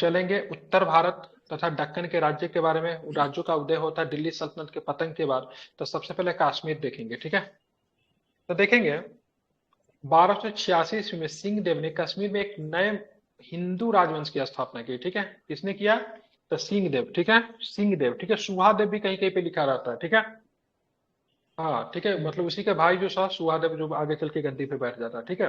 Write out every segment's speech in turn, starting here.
चलेंगे उत्तर भारत तथा दक्कन के राज्य के बारे में। राज्यों का उदय होता है दिल्ली सल्तनत के पतन के बाद। तो सबसे पहले कश्मीर देखेंगे, ठीक है। तो देखेंगे 1286 ईस्वी में सिंह देव ने कश्मीर में एक नए हिंदू राजवंश की स्थापना की, ठीक है। किसने किया? तो सिंह देव, ठीक है। सिंह देव, ठीक है। सुहादेव भी कहीं कहीं पे लिखा रहता है, ठीक है। हाँ, ठीक है, मतलब उसी के भाई जो था सुहादेव, जो आगे चल के गद्दी पे बैठ जाता है, ठीक है।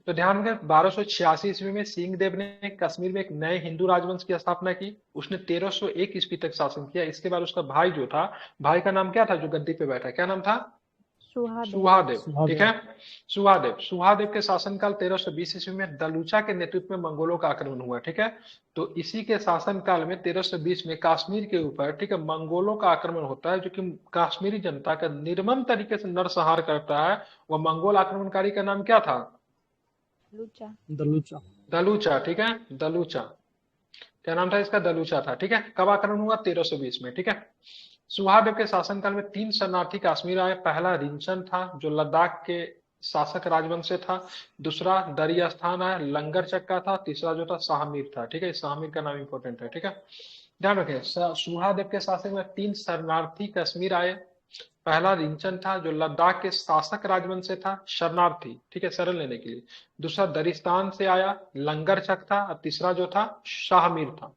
तो ध्यान रखें 1286 ईस्वी में सिंह देव ने कश्मीर में एक नए हिंदू राजवंश की स्थापना की। उसने 1301 ईस्वी तक शासन किया। इसके बाद उसका भाई जो था, भाई का नाम क्या था जो गद्दी पे बैठा, क्या नाम था? सुहादेव। सुहादेव, ठीक सुहादेव। है। सुहादेव के शासनकाल 1320 ईस्वी में दलूचा के नेतृत्व में मंगोलों का आक्रमण हुआ, ठीक है। तो इसी के शासनकाल में 1320 में कश्मीर के ऊपर, ठीक है, मंगोलों का आक्रमण होता है, जो कि कश्मीरी जनता का निर्मम तरीके से नरसंहार करता है। वह मंगोल आक्रमणकारी का नाम क्या था? लूचा। दलूचा। दलूचा, ठीक है। दलूचा, क्या नाम था इसका? दलूचा था, ठीक है। कब आक्रमण हुआ? 1320 में, ठीक है। सुहादेव के शासनकाल में 3 शरणार्थी कश्मीर आए। पहला रिंचन था जो लद्दाख के शासक राजवंश से था। दूसरा दरियास्थान आया, लंगर चक्का था। तीसरा जो था शाहमीर था, ठीक है। शाहमीर का नाम इंपॉर्टेंट है, ठीक है। ध्यान रखें सुहादेव के शासन में 3 शरणार्थी कश्मीर आए। पहला रिंचन था जो लद्दाख के शासक राजवंश से था, शरणार्थी, ठीक है, शरण लेने के लिए। दूसरा दरिस्तान से आया, लंगर चक था। और तीसरा जो था शाहमीर था।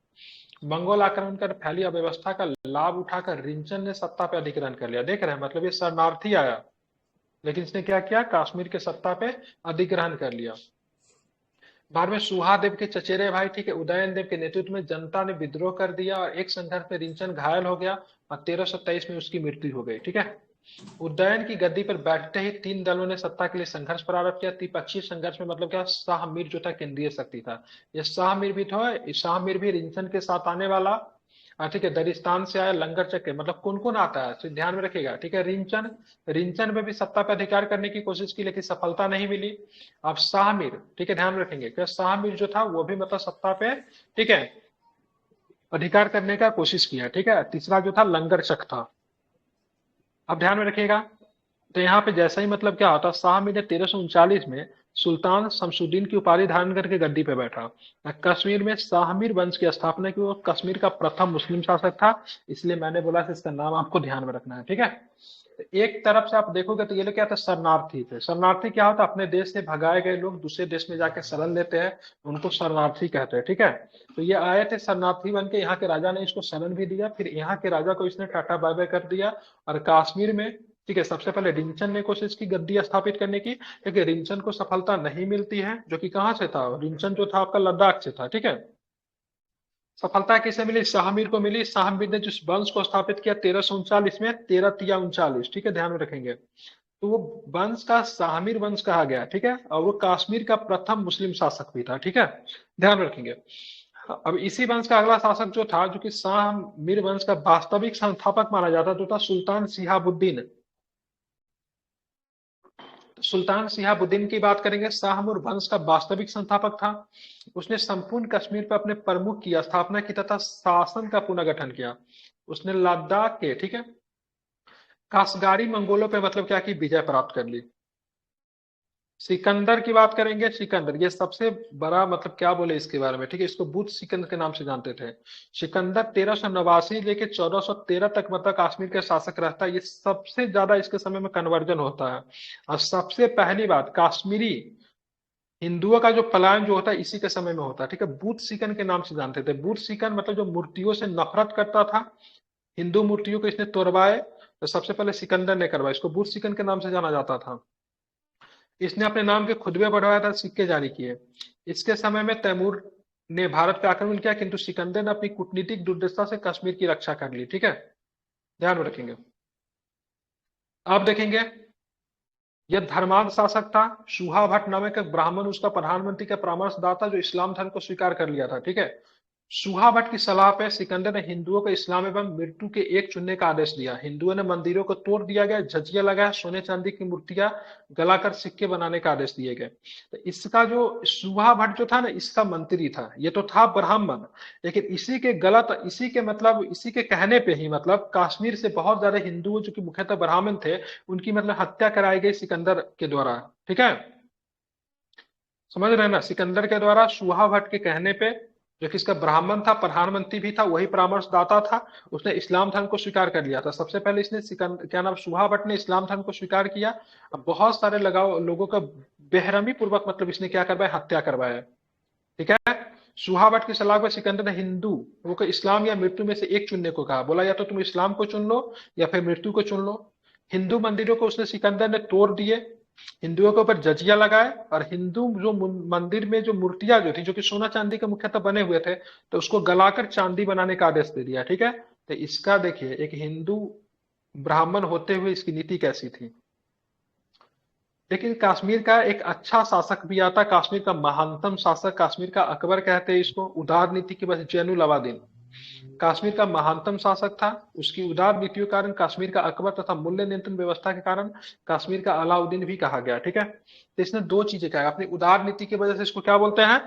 मंगोल आक्रमण कर फैली अव्यवस्था का लाभ उठाकर रिंचन ने सत्ता पे अधिग्रहण कर लिया। देख रहे हैं, मतलब ये शरणार्थी आया लेकिन इसने क्या किया? कश्मीर के सत्ता पे अधिग्रहण कर लिया। बाद में सुहादेव के चचेरे भाई, ठीक है, उदयन देव के नेतृत्व में जनता ने विद्रोह कर दिया और एक संघर्ष में रिंचन घायल हो गया और 1323 में उसकी मृत्यु हो गई, ठीक है। उदयन की गद्दी पर बैठते ही 3 दलों ने सत्ता के लिए संघर्ष प्रारंभ किया। त्रिपक्षीय संघर्ष में मतलब क्या? शाह मीर जो था केंद्रीय शक्ति था। ये शाह मीर भी था, शाह मीर भी रिंचन के साथ आने वाला। ठीक है, दरिस्तान से आया, लंगर चक्के, मतलब कौन कौन आता है तो ध्यान में रखिएगा, ठीक है। रिंचन, रिंचन में भी सत्ता पर अधिकार करने की कोशिश की लेकिन सफलता नहीं मिली। अब शाह मीर, ठीक है, ध्यान में रखेंगे कि शाह मीर जो था वो भी मतलब सत्ता पे, ठीक है, अधिकार करने का कोशिश किया, ठीक है। तीसरा जो था लंगर चक था। अब ध्यान में रखिएगा, तो यहाँ पे जैसा ही मतलब क्या होता, शाह मीर ने 1339 में सुल्तान शमसुद्दीन की उपाधि धारण करके गद्दी पे बैठा। कश्मीर में शाहमीर वंश की स्थापना की। वो कश्मीर का प्रथम मुस्लिम शासक था, इसलिए मैंने बोला कि इसका नाम आपको ध्यान में रखना है, ठीक है। तो एक तरफ से आप देखोगे तो ये लोग क्या था? शरणार्थी थे। शरणार्थी क्या होता? अपने देश से भगाए गए लोग दूसरे देश में जाके शरण लेते हैं, उनको शरणार्थी कहते हैं, ठीक है। तो ये आए थे शरणार्थी बन के, यहाँ के राजा ने इसको शरण भी दिया, फिर यहाँ के राजा को इसने टाटा बाय बाय कर दिया। और कश्मीर में, ठीक है, सबसे पहले रिंचन ने कोशिश की गद्दी स्थापित करने की, लेकिन रिंचन को सफलता नहीं मिलती है, जो कि कहां से था? रिंचन जो था आपका लद्दाख से था, ठीक है। सफलता किसे मिली? शाहमीर को मिली। शाहमीर ने जिस वंश को स्थापित किया 1339 में, 1339, ठीक है, ध्यान में रखेंगे। तो वो वंश का शाहमीर वंश कहा गया, ठीक है। और वो कश्मीर का प्रथम मुस्लिम शासक भी था, ठीक है, ध्यान में रखेंगे। अब इसी वंश का अगला शासक जो था, जो कि शाहमीर वंश का वास्तविक संस्थापक माना जाता, जो था सुल्तान शिहाबुद्दीन। सुल्तान शिहाबुद्दीन की बात करेंगे, शाहमूर वंश का वास्तविक संस्थापक था। उसने संपूर्ण कश्मीर पर अपने प्रमुख की स्थापना की तथा शासन का पुनर्गठन किया। उसने लद्दाख के, ठीक है, काशगारी मंगोलों पे मतलब क्या की? विजय प्राप्त कर ली। सिकंदर की बात करेंगे, सिकंदर ये सबसे बड़ा, मतलब क्या बोले इसके बारे में, ठीक है, इसको बुद्ध सिकंदर के नाम से जानते थे। सिकंदर 1389 लेके 1413 तक मतलब कश्मीर के शासक रहता है। ये सबसे ज्यादा इसके समय में कन्वर्जन होता है। और सबसे पहली बात, कश्मीरी हिंदुओं का जो पलायन जो होता है इसी के समय में होता है, ठीक है। बुद्ध सिकन के नाम से जानते थे। बुद्ध सिकन मतलब जो मूर्तियों से नफरत करता था, हिंदू मूर्तियों को इसने तोड़वाए, तो सबसे पहले सिकंदर ने करवाया। इसको बुद्ध सिकन के नाम से जाना जाता था। इसने अपने नाम के खुतबे बढ़वाया था, सिक्के जारी किए। इसके समय में तैमूर ने भारत पे आक्रमण किया, किंतु सिकंदर ने अपनी कूटनीतिक दुर्दशा से कश्मीर की रक्षा कर ली, ठीक है, ध्यान में रखेंगे। अब देखेंगे, यह धर्मांध शासक था। सुहा भट्ट नामक एक ब्राह्मण उसका प्रधानमंत्री का परामर्शदाता, जो इस्लाम धर्म को स्वीकार कर लिया था, ठीक है। सुहा भट्ट की सलाह पे सिकंदर ने हिंदुओं को इस्लाम एवं मृत्यु के एक चुनने का आदेश दिया। हिंदुओं ने मंदिरों को तोड़ दिया गया, झज्जियां लगाया, सोने चांदी की मूर्तियां गलाकर सिक्के बनाने का आदेश दिए गए। तो इसका जो सुहा भट्ट जो था ना, इसका मंत्री था। ये तो था ब्राह्मण, लेकिन इसी के गलत, इसी के मतलब इसी के कहने पे ही मतलब कश्मीर से बहुत ज्यादा हिंदू जो कि मुख्यतः ब्राह्मण थे, उनकी मतलब हत्या कराई गई सिकंदर के द्वारा, ठीक है। समझ रहे हैं ना? सिकंदर के द्वारा सुहा भट्ट के कहने पे, जो कि इसका ब्राह्मण था, प्रधानमंत्री भी था, वही परामर्शदाता था। उसने इस्लाम धर्म को स्वीकार कर लिया था। सबसे पहले इसने क्या नाम, सुहा भट्ट ने इस्लाम धर्म को स्वीकार किया। अब बहुत सारे लगाओ लोगों का बेरहमी पूर्वक मतलब इसने क्या करवाया, हत्या करवाया। ठीक है। सुहा भट्ट की सलाह पर सिकंदर ने हिंदू वो को इस्लाम या मृत्यु में से एक चुनने को कहा। बोला या तो तुम इस्लाम को चुन लो या फिर मृत्यु को चुन लो। हिंदू मंदिरों को उसने सिकंदर ने तोड़ दिए, हिंदुओं के ऊपर जजिया लगाए, और हिंदू जो मंदिर में जो मूर्तियां जो थी, जो कि सोना चांदी के मुख्यतः बने हुए थे, तो उसको गलाकर चांदी बनाने का आदेश दे दिया। ठीक है। तो इसका देखिए, एक हिंदू ब्राह्मण होते हुए इसकी नीति कैसी थी। लेकिन कश्मीर का एक अच्छा शासक भी आता, कश्मीर का महानतम शासक, कश्मीर का अकबर कहते हैं इसको, उदार नीति की वजह, जैनुल अलादीन कश्मीर का महानतम शासक था। उसकी उदार नीतियों के कारण कश्मीर का अकबर तथा मूल्य नियंत्रण व्यवस्था के कारण कश्मीर का अलाउद्दीन भी कहा गया। ठीक है। तो इसने दो चीजें कहा, अपनी उदार नीति की वजह से इसको क्या बोलते हैं,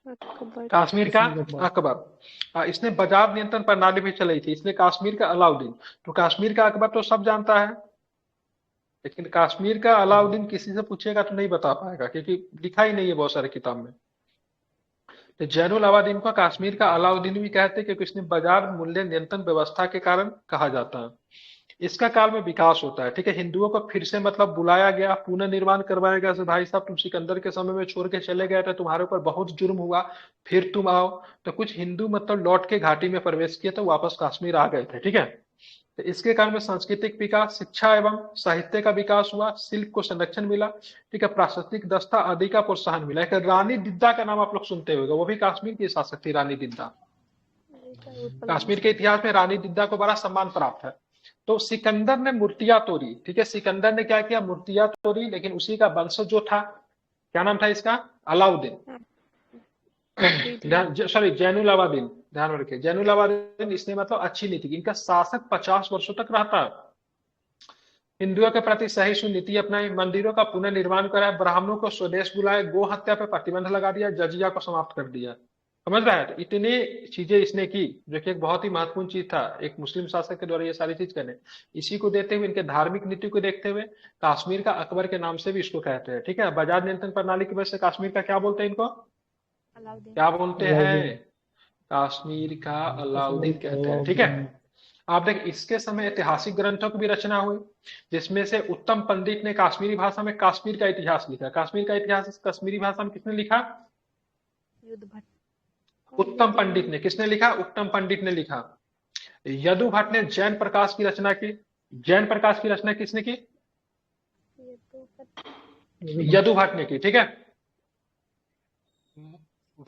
अकबर। कश्मीर का अकबर। इसने बाजार नियंत्रण प्रणाली भी चलाई थी, इसलिए कश्मीर का अलाउद्दीन। तो कश्मीर का अकबर तो सब जानता है, लेकिन कश्मीर का अलाउद्दीन किसी से पूछेगा तो नहीं बता पाएगा, क्योंकि लिखा ही नहीं है बहुत सारे किताब में। तो जैनुल अलाउद्दीन को कश्मीर का अलाउद्दीन भी कहते हैं, क्योंकि इसने बाजार मूल्य नियंत्रण व्यवस्था के कारण कहा जाता है। इसका काल में विकास होता है। ठीक है। हिंदुओं को फिर से मतलब बुलाया गया, पुनर्निर्माण करवाया गया, से भाई साहब तुम सिकंदर के समय में छोड़ के चले गए थे, तुम्हारे ऊपर बहुत जुर्म हुआ, फिर तुम आओ। तो कुछ हिंदू मतलब लौट के घाटी में प्रवेश किए, तो वापस कश्मीर आ गए थे। ठीक है। तो इसके कारण में सांस्कृतिक विकास, शिक्षा एवं साहित्य का विकास हुआ, शिल्प को संरक्षण मिला। ठीक है। प्राकृतिक दस्ता आदि का प्रोत्साहन मिला। एक रानी दिद्दा का नाम आप लोग सुनते होंगे, वो भी कश्मीर की शासक थी, रानी दिद्दा। कश्मीर के इतिहास में रानी दिद्दा को बड़ा सम्मान प्राप्त है। तो सिकंदर ने मूर्तियां तोड़ी। ठीक है। सिकंदर ने क्या किया, मूर्तियां तोड़ी, लेकिन उसी का वंशज जो था, क्या नाम था इसका, अलाउद्दीन, सॉरी जैनुल अलाउद्दीन, ध्यान में रखिए, जैनुल अलाउद्दीन। इसने मतलब अच्छी नीति की, इनका शासक 50 वर्षों तक रहता है। हिंदुओं के प्रति सही सुनीति अपनाई, मंदिरों का पुनर्निर्माण कराया, ब्राह्मणों को स्वदेश बुलाए, गो हत्या पर प्रतिबंध लगा दिया, जजिया को समाप्त कर दिया। समझ रहा है। तो इतनी चीजें इसने की, जो कि एक बहुत ही महत्वपूर्ण चीज था, एक मुस्लिम शासक के द्वारा ये सारी चीज करने। इसी को देते हुए, इनके धार्मिक नीति को देखते हुए, कश्मीर का अकबर के नाम से भी इसको कहते हैं। ठीक है। बाजार नियंत्रण प्रणाली की वजह से कश्मीर का क्या बोलते हैं, इनको अलाउद्दीन। क्या बोलते हैं, कश्मीर का अलाउद्दीन कहते हैं। ठीक है। आप देख, इसके समय ऐतिहासिक ग्रंथों की भी रचना हुई, जिसमें से उत्तम पंडित ने कश्मीरी भाषा में कश्मीर का इतिहास लिखा। कश्मीर का इतिहास कश्मीरी भाषा में किसने लिखा, युद्ध भट्ट। उत्तम पंडित ने। किसने लिखा, उत्तम पंडित ने लिखा। यदु भट्ट ने जैन प्रकाश की रचना की। जैन प्रकाश की रचना किसने की, यदु भट्ट ने की। ठीक है।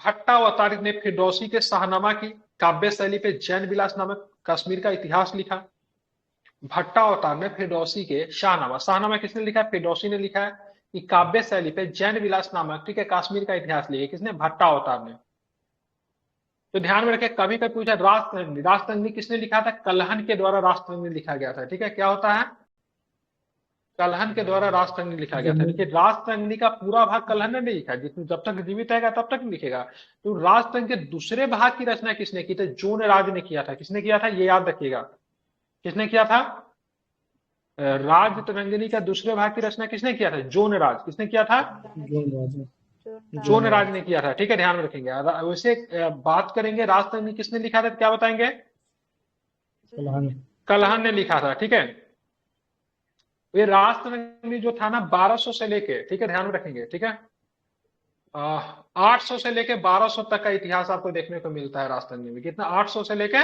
भट्टावतारित ने फिरदौसी के शाहनामा की काव्य शैली पे जैन विलास नामक कश्मीर का इतिहास लिखा। भट्टावतार ने फिरदौसी के शाहनामा, शाहनामा किसने लिखा है, फिरदौसी ने लिखा है, कि काव्य शैली पे जैन विलास नामक, ठीक है, कश्मीर का इतिहास लिखा। किसने, भट्टावतार ने। तो ध्यान में रखे, कभी कभी पूछा राजतरंगी, राजतरंगी किसने लिखा था, कलहन के द्वारा राजतरंगी लिखा गया था। ठीक है। क्या होता है, कलहन के द्वारा राजतरंगी लिखा गया था। देखिए, राजतरंगी का पूरा भाग कलहन ने नहीं लिखा, जितने जब तक जीवित रहेगा तब तक लिखेगा। तो राजतरंगी के दूसरे भाग की रचना किसने की थी, जोन राज ने किया था। किसने किया था, ये याद रखिएगा, किसने किया था, राज तरंगिणी का दूसरे भाग की रचना किसने किया था, जोन राज। किसने किया था, जोन राज ने किया था। ठीक है। ध्यान में रखेंगे। वैसे बात करेंगे राजतरंगी किसने लिखा था, क्या बताएंगे, कलहन ने लिखा था। ठीक है। ये राजतरंगी जो था ना, 1200 से लेके, ठीक है, ध्यान में रखेंगे, ठीक है, 800 से लेके 1200 तक का इतिहास आपको देखने को मिलता है राजतरंगी में। कितना, 800 से लेके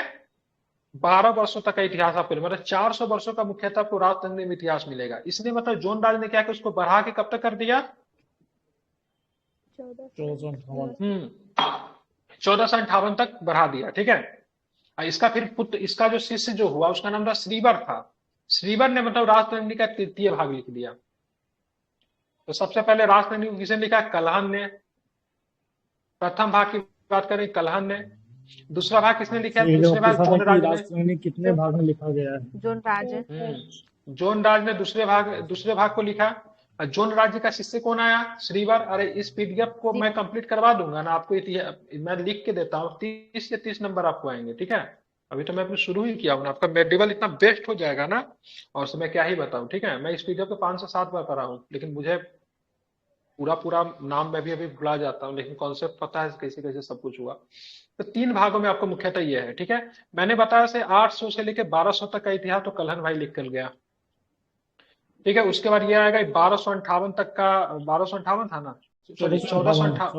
12 वर्षों तक का इतिहास आपको, मतलब 400 वर्षों का मुख्यतः आपको राजतरंगी में इतिहास मिलेगा। इसलिए मतलब जोन राज ने क्या किया, उसको बढ़ा के कब तक कर दिया, 1458 तक बढ़ा दिया। ठीक है। इसका फिर पुत्र, इसका जो शिष्य जो हुआ, उसका नाम था श्रीवर था। श्रीवर ने मतलब राजतरंगी का तृतीय भाग लिख दिया। तो सबसे पहले राजतरंगी को किसने लिखा, कलहन ने। प्रथम भाग की बात करें, कलहन ने। दूसरा भाग किसने लिखा है, दूसरे भाग जोन राज ने। कितने भाग में लिखा गया है, जोन राज। जोन राज ने दूसरे भाग को लिखा। जोन राज्य का शिष्य कौन आया, श्रीवर। अरे इस पीडीएफ को मैं कंप्लीट करवा दूंगा ना आपको, मैं लिख के देता हूँ, 30 से 30 नंबर आपको आएंगे। ठीक है। अभी तो मैं अपने शुरू ही किया हूँ ना, आपका मेडिवल इतना बेस्ट हो जाएगा ना, और मैं क्या ही बताऊं। ठीक है। मैं इस पीडीएफ को 5 से 7 बार पढ़ा हूँ, लेकिन मुझे पूरा पूरा नाम मैं भी अभी भुला जाता हूँ, लेकिन कॉन्सेप्ट पता है कैसे कैसे सब कुछ हुआ। तो 3 भागों में आपको मुख्यतः ये है, ठीक है। मैंने बताया से 800 से लेकर 1200 तक का इतिहास तो कल्हण भाई लिख कर गया, ठीक है। उसके बाद ये आएगा 1258 तक का, 1258 था ना, सॉरी 1458,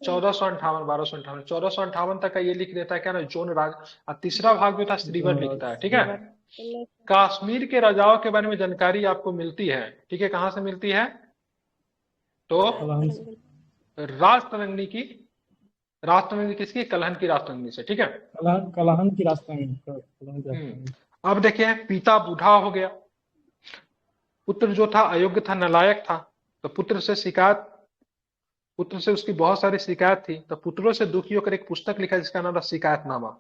1458, 1258, 1458 तक का ये लिख देता है क्या ना, जोन राज। और तीसरा भाग जो था श्रीवर लिखता है, ठीक है। कश्मीर के राजाओं के बारे में जानकारी आपको मिलती है, ठीक है, कहाँ से मिलती है, तो राजतरंगी की, राजतरंगी किसकी, कलहन की राजतरंगी से, ठीक है। कलहन की रास्ता में, कलहन की रास्ता में। अब देखिए, पिता बूढ़ा हो गया, पुत्र जो था अयोग्य था, नालायक था, तो पुत्र से उसकी बहुत सारी शिकायत थी, तो पुत्रों से दुखी होकर एक पुस्तक लिखा जिसका नाम था शिकायतनामा।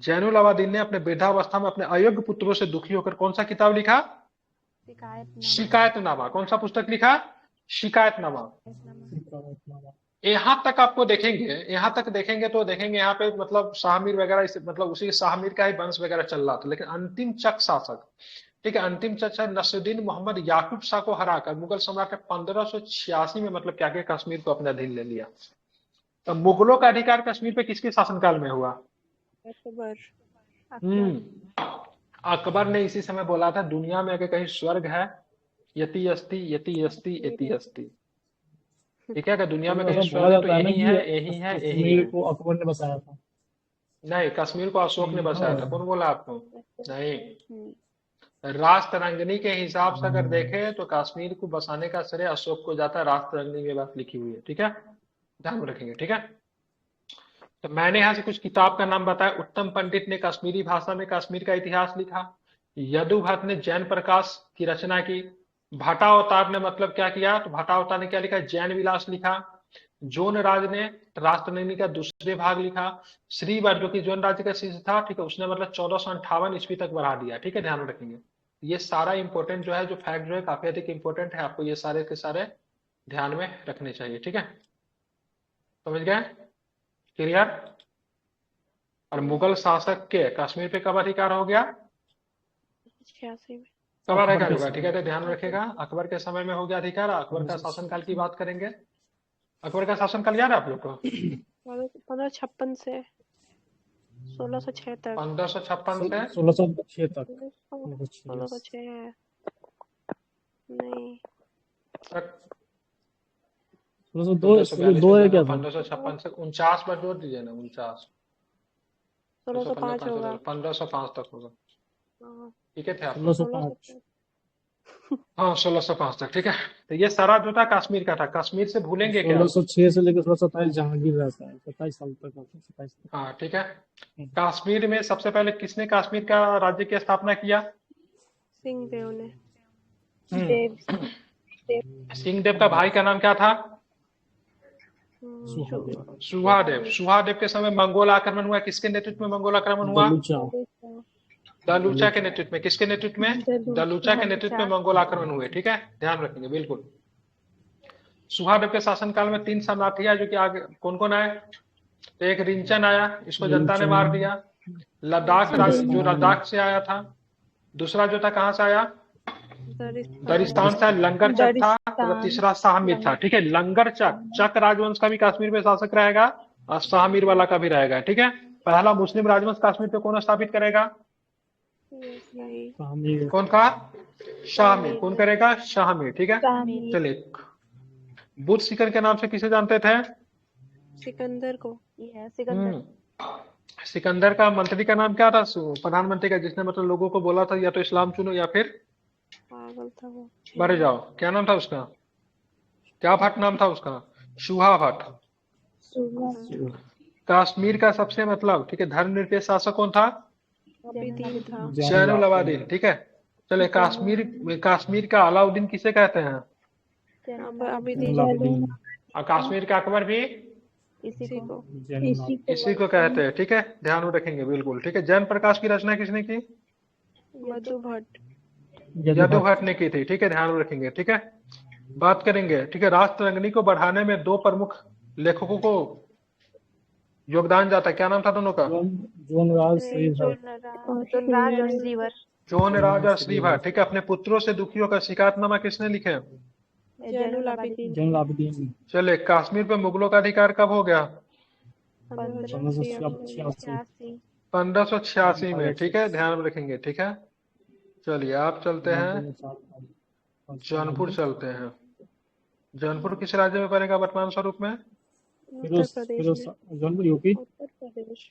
जैनुल आबादीन ने अपने वृद्धावस्था में अपने अयोग्य पुत्रों से दुखी होकर कौन सा किताब लिखा, शिकायतनामा। कौन सा पुस्तक लिखा, शिकायतनामा। यहाँ तक आपको देखेंगे, यहाँ तक देखेंगे तो देखेंगे यहाँ पे मतलब शाहमीर वगैरह, मतलब उसी शाहमीर का ही वंश वगैरह चल रहा था, लेकिन अंतिम चक शासक, ठीक है, अंतिम चक नसरुद्दीन मोहम्मद याकूब शाह को हराकर मुगल सम्राट ने 1586 में मतलब क्या किया, कश्मीर को अपने अधीन ले लिया। तो मुगलों का अधिकार कश्मीर पे किसके शासनकाल में हुआ, अकबर। अकबर ने इसी समय बोला था, दुनिया में अगर कहीं स्वर्ग है, यति अस्ति यति अस्ति यति अस्ति, ठीक है, अगर दुनिया में कहीं स्वर्ग है तो यही है, यही है, यही कश्मीर है। को अकबर ने बसाया था। नहीं, कश्मीर को अशोक ने बसाया था, कौन बोला आपको, नहीं। राजतरंगिणी के हिसाब से अगर देखें तो कश्मीर को बसाने का श्रेय अशोक को जाता है, राजतरंगिणी में बात लिखी हुई है, ठीक है, ध्यान में रखेंगे, ठीक है। तो मैंने यहाँ से कुछ किताब का नाम बताया। उत्तम पंडित ने कश्मीरी भाषा में कश्मीर का इतिहास लिखा। यदु भट्ट ने जैन प्रकाश की रचना की। भट्टावतार ने मतलब क्या किया, तो भट्टावतार ने क्या लिखा, जैन विलास लिखा। जोन राज ने राजतरंगिणी का दूसरे भाग लिखा। श्रीवर जो कि जोन राज्य का शिष्य था, ठीक है, उसने मतलब 1458 ईस्वी तक बढ़ा दिया, ठीक है, ध्यान में रखेंगे। ये सारा इंपॉर्टेंट जो है, जो फैक्ट जो है काफी अधिक इंपॉर्टेंट है, आपको ये सारे के सारे ध्यान में रखने चाहिए, ठीक है, समझ गए, क्लियर। और मुगल शासक के कश्मीर पे कब अधिकार हो गया, 86 में। कब अधिकार होगा, ठीक है, तो ध्यान रखेगा, अकबर के समय में हो गया अधिकार। अकबर का शासनकाल की बात करेंगे। अकबर का शासनकाल याद है आप लोग को, 1556 से 1606 तक। 1556 से 1606 तक। 1606 है, नहीं 1602 है क्या था, 1556 से 49 पर जोड़ दीजिए ना, 49, 1605 होगा। 1505 तक होगा, हाँ, ठीक है, थे आप, 1605। हाँ 1605 तक, ठीक है। तो ये सारा जो था कश्मीर का था। कश्मीर से भूलेंगे क्या, 1606 से लेकर 1627 जहांगीर रहता है, 27 साल तक, 27 तक। हाँ ठीक है। कश्मीर में सबसे पहले किसने कश्मीर का राज्य की स्थापना किया, सिंह देव ने। सिंह देव का भाई का नाम क्या था, सुहादेव। सुहादेव। सुहादेव के समय मंगोल आक्रमण हुआ, किसके नेतृत्व में मंगोल आक्रमण हुआ, दलूचा के नेतृत्व में। किसके नेतृत्व में, दलूचा के नेतृत्व में मंगोल आक्रमण हुए, ठीक है, ध्यान रखेंगे बिल्कुल। सुहादेव के शासनकाल में 3 शरणार्थी आए, जो कि आगे कौन कौन आए, तो एक रिंचन आया, इसको जनता ने मार दिया। लद्दाख जो लद्दाख से आया था। दूसरा जो था कहाँ से आया, दरिस्तान से लंगर चक था। और तीसरा शाहमीर था, ठीक है। लंगर चक, चक राजवंश का भी कश्मीर में शासक रहेगा और शाहमीर वाला का भी रहेगा, ठीक है। पहला मुस्लिम राजवंश कश्मीर पे कौन स्थापित करेगा, कौन का, शाहमीर। कौन करेगा, शाहमीर, ठीक है। चलिए, बुद्ध शिखर के नाम से किसे जानते थे, सिकंदर को। सिकंदर का मंत्री का नाम क्या था, प्रधानमंत्री का, जिसने मतलब लोगों को बोला था या तो इस्लाम चुनो या फिर पागल था वो, मर जाओ। क्या नाम था उसका, क्या भट्ट नाम था उसका, सुहा भट्ट। कश्मीर का सबसे मतलब, ठीक है, धर्मनिरपेक्ष शासक कौन था, जैनुल आबादीन, ठीक है। चले, कश्मीर का अलाउद्दीन किसे कहते हैं, और कश्मीर का अकबर भी इसी को कहते हैं, ठीक है, ध्यान में रखेंगे बिल्कुल, ठीक है। जैन प्रकाश की रचना किसने की, यदु भट्ट ने की थी, ठीक है, ध्यान में रखेंगे, ठीक है। बात करेंगे, ठीक है, राजतरंगिणी को बढ़ाने में 2 प्रमुख लेखकों को योगदान जाता है, क्या नाम था दोनों का, जोन राज और श्रीवर, ठीक है। अपने पुत्रों से दुखी होकर शिकायतनामा किसने लिखे, जैनुल आबिदीन जैनुल आबिदीन चलिए, कश्मीर पे मुगलों का अधिकार कब हो गया? 1586 1586 में, ठीक है, 1586 ध्यान में रखेंगे, ठीक है। चलिए, आप चलते हैं, जौनपुर चलते हैं। जौनपुर किस राज्य में पड़ेगा वर्तमान स्वरूप में? उत्तर प्रदेश में। जौनपुर यूपी उत्तर प्रदेश।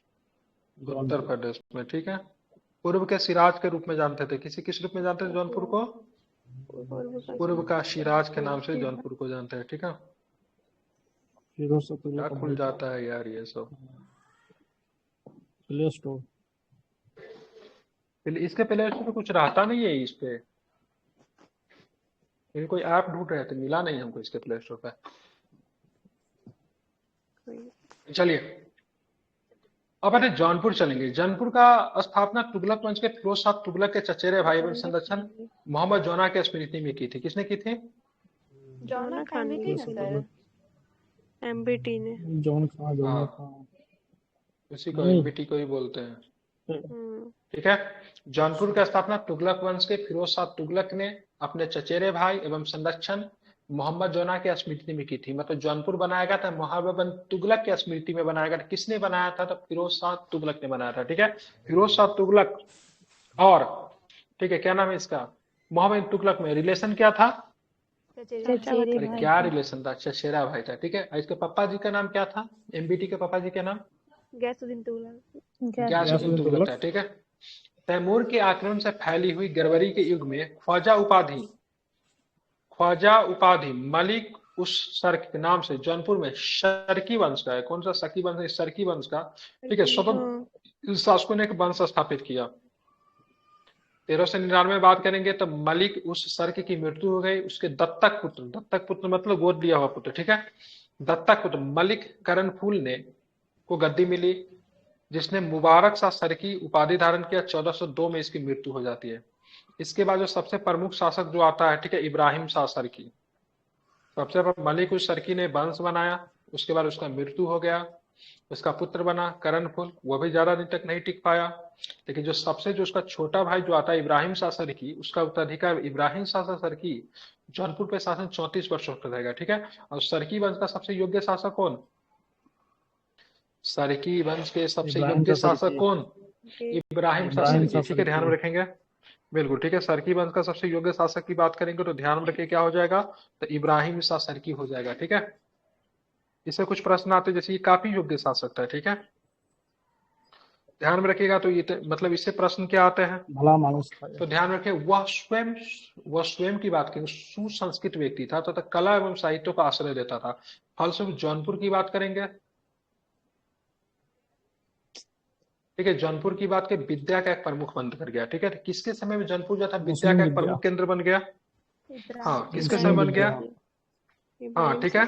उत्तर प्रदेश में, ठीक है। पूर्व के सिराज के रूप में जानते थे, किस रूप में जानते थे जौनपुर को? पूर्व का सिराज के नाम से जौनपुर को जानते हैं, ठीक है। फिरोज शाह क्या तुगलक खुल जाता है यार ये सब। Play store. इसके प्ले स्टोर पे कुछ रहता नहीं है इस पे, लेकिन कोई ऐप ढूंढ रहे थे, मिला नहीं हमको इसके प्ले स्टोर पे। चलिए, अब अपने जौनपुर चलेंगे। जौनपुर का स्थापना तुगलक वंश के फिरोज शाह तुगलक के चचेरे भाई एवं संरक्षण मोहम्मद जोना की स्मृति में की थी। किसने की थी? जौना खान ने एमबीटी ने। जौन खान उसी को एमबीटी को ही बोलते हैं, ठीक है। जौनपुर की स्थापना तुगलक वंश के फिरोज शाह तुगलक ने अपने चचेरे भाई एवं संरक्षण मोहम्मद जोना की स्मृति में की थी। मतलब जौनपुर बनाया गया था मोहम्मद बिन तुगलक की स्मृति में बनाया गया था। किसने बनाया था? तो फिरोज शाह तुगलक ने बनाया था, ठीक है। फिरोज शाह तुगलक और, ठीक है, क्या नाम है इसका, मोहम्मद बिन तुगलक में रिलेशन क्या था? अरे क्या रिलेशन था? चचेरा भाई था, ठीक है। इसके पापा जी का नाम क्या था? एमबीटी के पापा जी का नाम गयासुद्दीन तुगलक। गयासुद्दीन तुगलक था, ठीक है। तैमूर के आक्रमण से फैली हुई गरबरी के युग में ख्वाजा उपाधि मलिक उस सर्क के नाम से जौनपुर में शर्की वंश का है। कौन सा शकी वंश है? शर्की वंश का, ठीक है। स्वतंत्र शासकों ने एक वंश स्थापित किया। 1399 बात करेंगे तो मलिक उस सर्क की मृत्यु हो गई। उसके दत्तक पुत्र मतलब गोद लिया हुआ पुत्र, ठीक है। दत्तक पुत्र मलिक करणफूल ने को गद्दी मिली, जिसने मुबारक शाह सरकी उपाधि धारण किया। 1402 में इसकी मृत्यु हो जाती है। इसके बाद जो सबसे प्रमुख शासक जो आता है, ठीक है, इब्राहिम शाह सरकी। सबसे पहले मलिक उस सरकी ने वंश बनाया, उसके बाद उसका मृत्यु हो गया। उसका पुत्र बना करणफुल, वो भी ज्यादा दिन तक नहीं टिक पाया। लेकिन जो उसका छोटा भाई जो आता है इब्राहिम शाह सरकी, उसका उत्तराधिकार इब्राहिम शाह सरकी जौनपुर पे शासन 34 वर्षों तक रहेगा, ठीक है। और सरकी वंश का सबसे योग्य शासक कौन? सरकी वंश के सबसे योग्य शासक कौन? इब्राहिम शाह सरकी, ठीक है, ध्यान में रखेंगे, बिल्कुल, ठीक है। सरकी वंश का सबसे योग्य शासक की बात करेंगे तो ध्यान में रखिए क्या हो जाएगा, तो इब्राहिम शाह सरकी हो जाएगा, ठीक है। इससे कुछ प्रश्न आते हैं, जैसे ये काफी योग्य शासक था, ठीक है, ध्यान में रखिएगा। तो ये मतलब इससे प्रश्न क्या आते हैं, भला मानुस था। तो ध्यान रखिए, वह स्वयं की बात करेंगे, सुसंस्कृत व्यक्ति था तथा कला एवं साहित्य को आश्रय देता था। फलस्वरूप जौनपुर की बात करेंगे, ठीक है, जौनपुर की बात के विद्या का एक प्रमुख बन कर गया, ठीक है। किसके समय में जौनपुर जो था विद्या का एक प्रमुख केंद्र बन गया? हाँ, किसके समय बन गया? हाँ, ठीक है,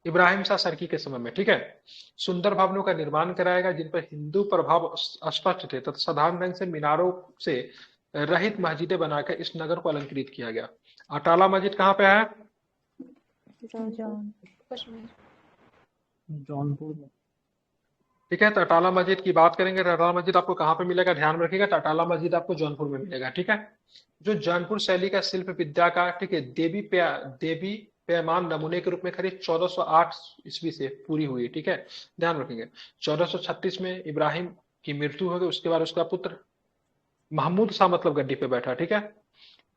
इब्राहिम शाह सरकी के समय में, ठीक है। सुंदर भवनों का निर्माण कराएगा जिन पर हिंदू प्रभाव स्पष्ट थे तथा साधारण ढंग से मीनारों से रहित मस्जिदें बनाकर इस नगर को अलंकृत किया गया। अटाला मस्जिद कहाँ पे है? जौनपुर में, ठीक है। तो अटाला मस्जिद की बात करेंगे तो अटाला मस्जिद आपको कहाँ पे मिलेगा, ध्यान में रखिएगा। तो अटाला मस्जिद आपको जौनपुर में मिलेगा, ठीक है। जो जौनपुर शैली का शिल्प विद्या का, ठीक है, देवी पैमान नमूने के रूप में करीब 1408 ईस्वी से पूरी हुई, ठीक है, ध्यान रखेंगे। 1436 में इब्राहिम की मृत्यु हो गई, उसके बाद उसका पुत्र महमूद शाह मतलब गद्दी पे बैठा, ठीक है।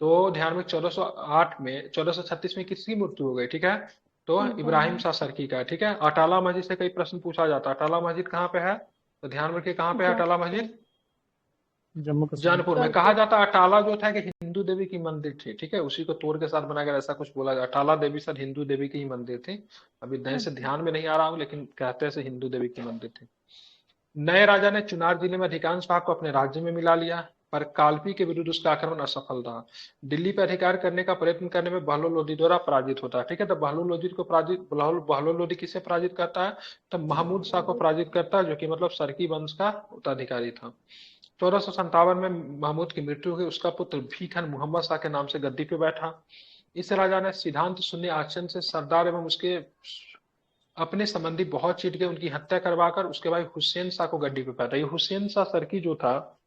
तो ध्यान में 1436 में किसकी मृत्यु हो गई, ठीक है, तो इब्राहिम शाह सरकी का, ठीक है। अटाला मस्जिद से कई प्रश्न पूछा जाता है। अटाला मस्जिद कहाँ पे है, तो ध्यान रखिए कहाँ पे है अटाला मस्जिद? जम्मू कश्मीर। जौनपुर में। कहा जाता है अटाला जो था कि हिंदू देवी की मंदिर थी, ठीक है, उसी को तोड़ के साथ बनाया गया, ऐसा कुछ बोला जाता। अटाला देवी शायद हिंदू देवी की ही मंदिर थी, अभी नए से ध्यान में नहीं आ रहा हूँ, लेकिन कहते हैं हिंदू देवी की मंदिर थी। नए राजा ने चुनार जिले में अधिकांश भाग को अपने राज्य में मिला लिया, पर कालपी के विरुद्ध उसका आक्रमण असफल रहा। दिल्ली पर अधिकार करने का प्रयत्न करने में बहलोल लोदी द्वारा पराजित होता है, ठीक है। तो बहलोल लोदी किसे पराजित करता है, तो महमूद शाह को पराजित करता है, जो कि मतलब सरकी वंश का उत्तराधिकारी था। 1457 में महमूद की मृत्यु हुई, उसका पुत्र भीखन मोहम्मद शाह के नाम से गद्दी पे बैठा। इस राजा ने सिद्धांत शून्य आचरण से सरदार एवं उसके अपने संबंधी बहुत चीट के उनकी हत्या करवाकर उसके बाद हुसैन शाह को गद्दी पे बैठा। ये हुसैन शाह सरकी जो था,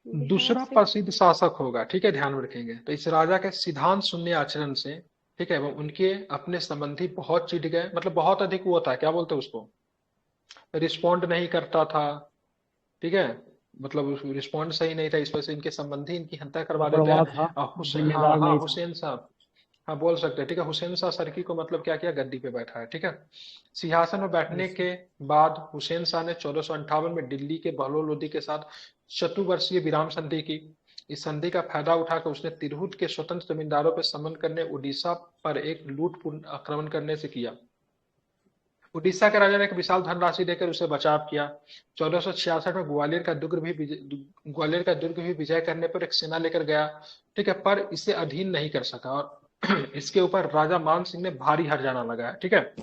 बिहार दूसरा से प्रसिद्ध शासक होगा, ठीक है, ध्यान में रखेंगे। तो इस राजा के सिद्धांत शून्य आचरण से, ठीक है, एवं उनके अपने संबंधी बहुत चिढ़ गए, मतलब बहुत अधिक वो था, क्या बोलते हैं उसको, रिस्पॉन्ड नहीं करता था, ठीक है, मतलब रिस्पॉन्ड सही नहीं था, इस वजह से इनके संबंधी इनकी हत्या करवा देते लापरवाह था, हैं। हाँ जिम्मेदार हाँ, नहीं था। हुसैन साहब, हाँ बोल सकते हैं, ठीक है, हुसैन शाह सरकी को मतलब क्या किया, गद्दी पे बैठा है, ठीक है। सिंहासन में बैठने इस- के बाद हुसैन शाह ने 1458 में दिल्ली के बहलोल लोदी के साथ चतुर्वर्षीय विराम संधि की। इस संधि का फायदा उठाकर उसने तिरहुत के स्वतंत्र जमींदारों पर समन करने उड़ीसा पर एक लूटपूर्ण आक्रमण करने से किया। उड़ीसा के राजा ने एक विशाल धनराशि देकर उसे बचाव किया। 1466 में ग्वालियर का दुर्ग भी विजय करने पर एक सेना लेकर गया, ठीक है, पर इसे अधीन नहीं कर सका, और इसके ऊपर राजा मान सिंह ने भारी हर्जाना लगाया, ठीक है।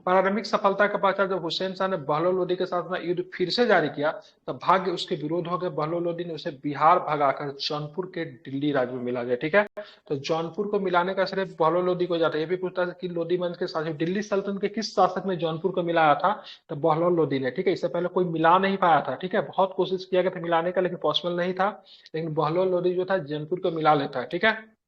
प्रारंभिक सफलता के पश्चात जब हुसैन शाह ने बहलोल लोदी के साथ अपना युद्ध फिर से जारी किया, तब भाग्य उसके विरोध हो गए। बहलोल लोदी ने उसे बिहार भगाकर जौनपुर के दिल्ली राज्य में मिला गया, ठीक है। तो जौनपुर को मिलाने का श्रेय बहलोल लोदी को जाता है। ये भी पूछता है कि लोदी वंश के शासक दिल्ली सल्तनत के किस शासक ने जौनपुर को मिलाया था, तो बहलोल लोदी ने, ठीक है। इससे पहले कोई मिला नहीं पाया था, ठीक है, बहुत कोशिश किया गया था मिलाने का, लेकिन पॉसिबल नहीं था। लेकिन बहलोल लोदी जो था जौनपुर को मिला लेता है, ठीक है।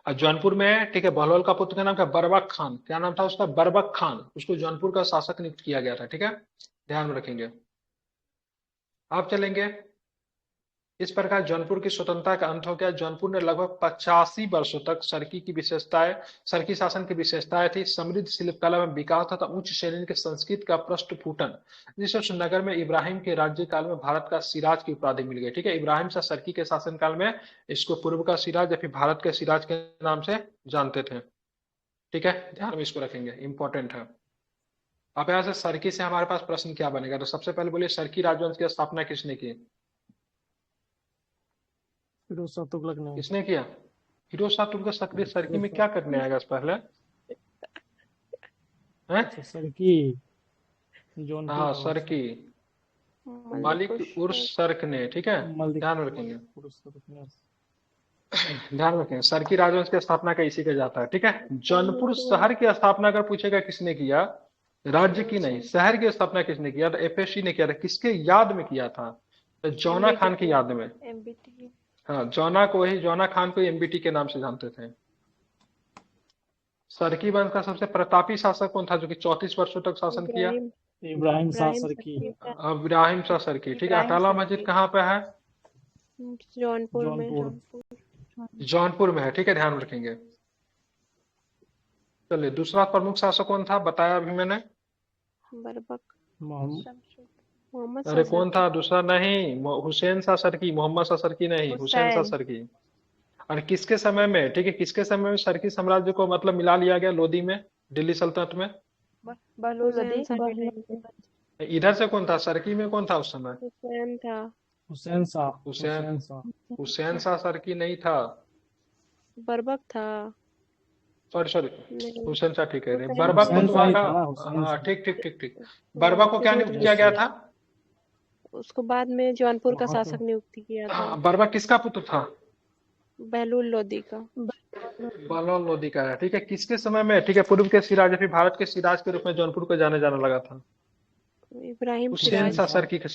और जौनपुर में, ठीक है, बहलोल का पुत्र का नाम क्या, बरबक खान, क्या नाम था उसका, बरबक खान, उसको जौनपुर का शासक नियुक्त किया गया था, ठीक है, ध्यान में रखेंगे। आप चलेंगे। इस प्रकार जौनपुर की स्वतंत्रता का अंत हो गया। जौनपुर ने लगभग 85 वर्षों तक सरकी शासन की विशेषताएं थी, समृद्ध शिल्पकला में विकास तथा उच्च श्रेणी के संस्कृत का प्रस्फुटन, जिस नगर में इब्राहिम के राज्यकाल में भारत का सिराज की उपाधि मिल गई, ठीक है। इब्राहिम शाह सरकी के शासनकाल में इसको पूर्व का सिराज या फिर भारत के सिराज के नाम से जानते थे, ठीक है, ध्यान में इसको रखेंगे, इंपॉर्टेंट है। अब यहाँ से सरकी से हमारे पास प्रश्न क्या बनेगा, तो सबसे पहले बोलिए सरकी राजवंश की स्थापना किसने की, फिरोज शाह तुगलक ने। किसने किया, फिरोज शाह तुगलक। सरकी में क्या करने आएगा पहले, हैं? अच्छा, सरकी जौनपुर हाँ का सरकी, मलिक मलिक उर्स सर्क ने, ठीक है, मलिक ध्यान में रखेंगे। मलिक पुरुष ने। ध्यान में रखेंगे, सरकी राजवंश की स्थापना का इसी का जाता है, ठीक है। जौनपुर शहर की स्थापना अगर पूछेगा किसने किया, राज्य की नहीं, शहर की स्थापना किसने किया, तो एफएससी ने किया था। किसके याद में किया था, तो जौना खान की याद में। एमबीटी हाँ, जौना को ही, जौना खान को एमबीटी के नाम से जानते थे। सरकी वंश का सबसे प्रतापी शासक कौन था, जो कि 34 वर्षों तक शासन किया, इब्राहिम इब्राहिम शाह इब्राहिम सरकी। इब्राहिम शाह सरकी, ठीक है। इब्राहिम अटाला मस्जिद सरकी कहाँ पे है, जौनपुर में जौनपुर। जौनपुर में है, ठीक है, ध्यान में रखेंगे। चलिए, दूसरा प्रमुख शासक कौन था, बताया अभी मैंने। बरबक मोहम्मद मोहम्मद अरे कौन था सरकी दूसरा, नहीं, हुसैन शाह सरकी, मोहम्मद शाह सरकी नहीं, हुसैन शाह हुसैन सरकी। और किसके समय में, ठीक है, किसके समय में सरकी साम्राज्य को मतलब मिला लिया गया लोदी में, दिल्ली सल्तनत में। बहलोल लोदी इधर से कौन था, सरकी में कौन था उस समय, हुसैन था हुसैन शाह। हुसैन, हुसैन शाह। हुसैन शाह सरकी नहीं था, बरबक था सॉरी सॉरी, नहीं हुसैन शाह ठीक है, हुसैन बरबक को हुसैन तो शाह ही आका, था, हुसैन हाँ शाह। ठीक ठीक ठीक ठीक। बरबक को क्या तिरहुत नियुक्त में किया गया था, उसको बाद में जौनपुर का वहां तो शासक नियुक्त किया था बरबक किसका पुत्र था, बहलूल लोदी का बहलोल लोदी का है, ठीक है। किसके समय में, ठीक है, पूर्व के सिराज या फिर भारत के सिराज के रूप में जौनपुर को जाने जाने लगा था, इब्राहिम हुसैन सिराज हुसैन शाह शाह। सरकी के,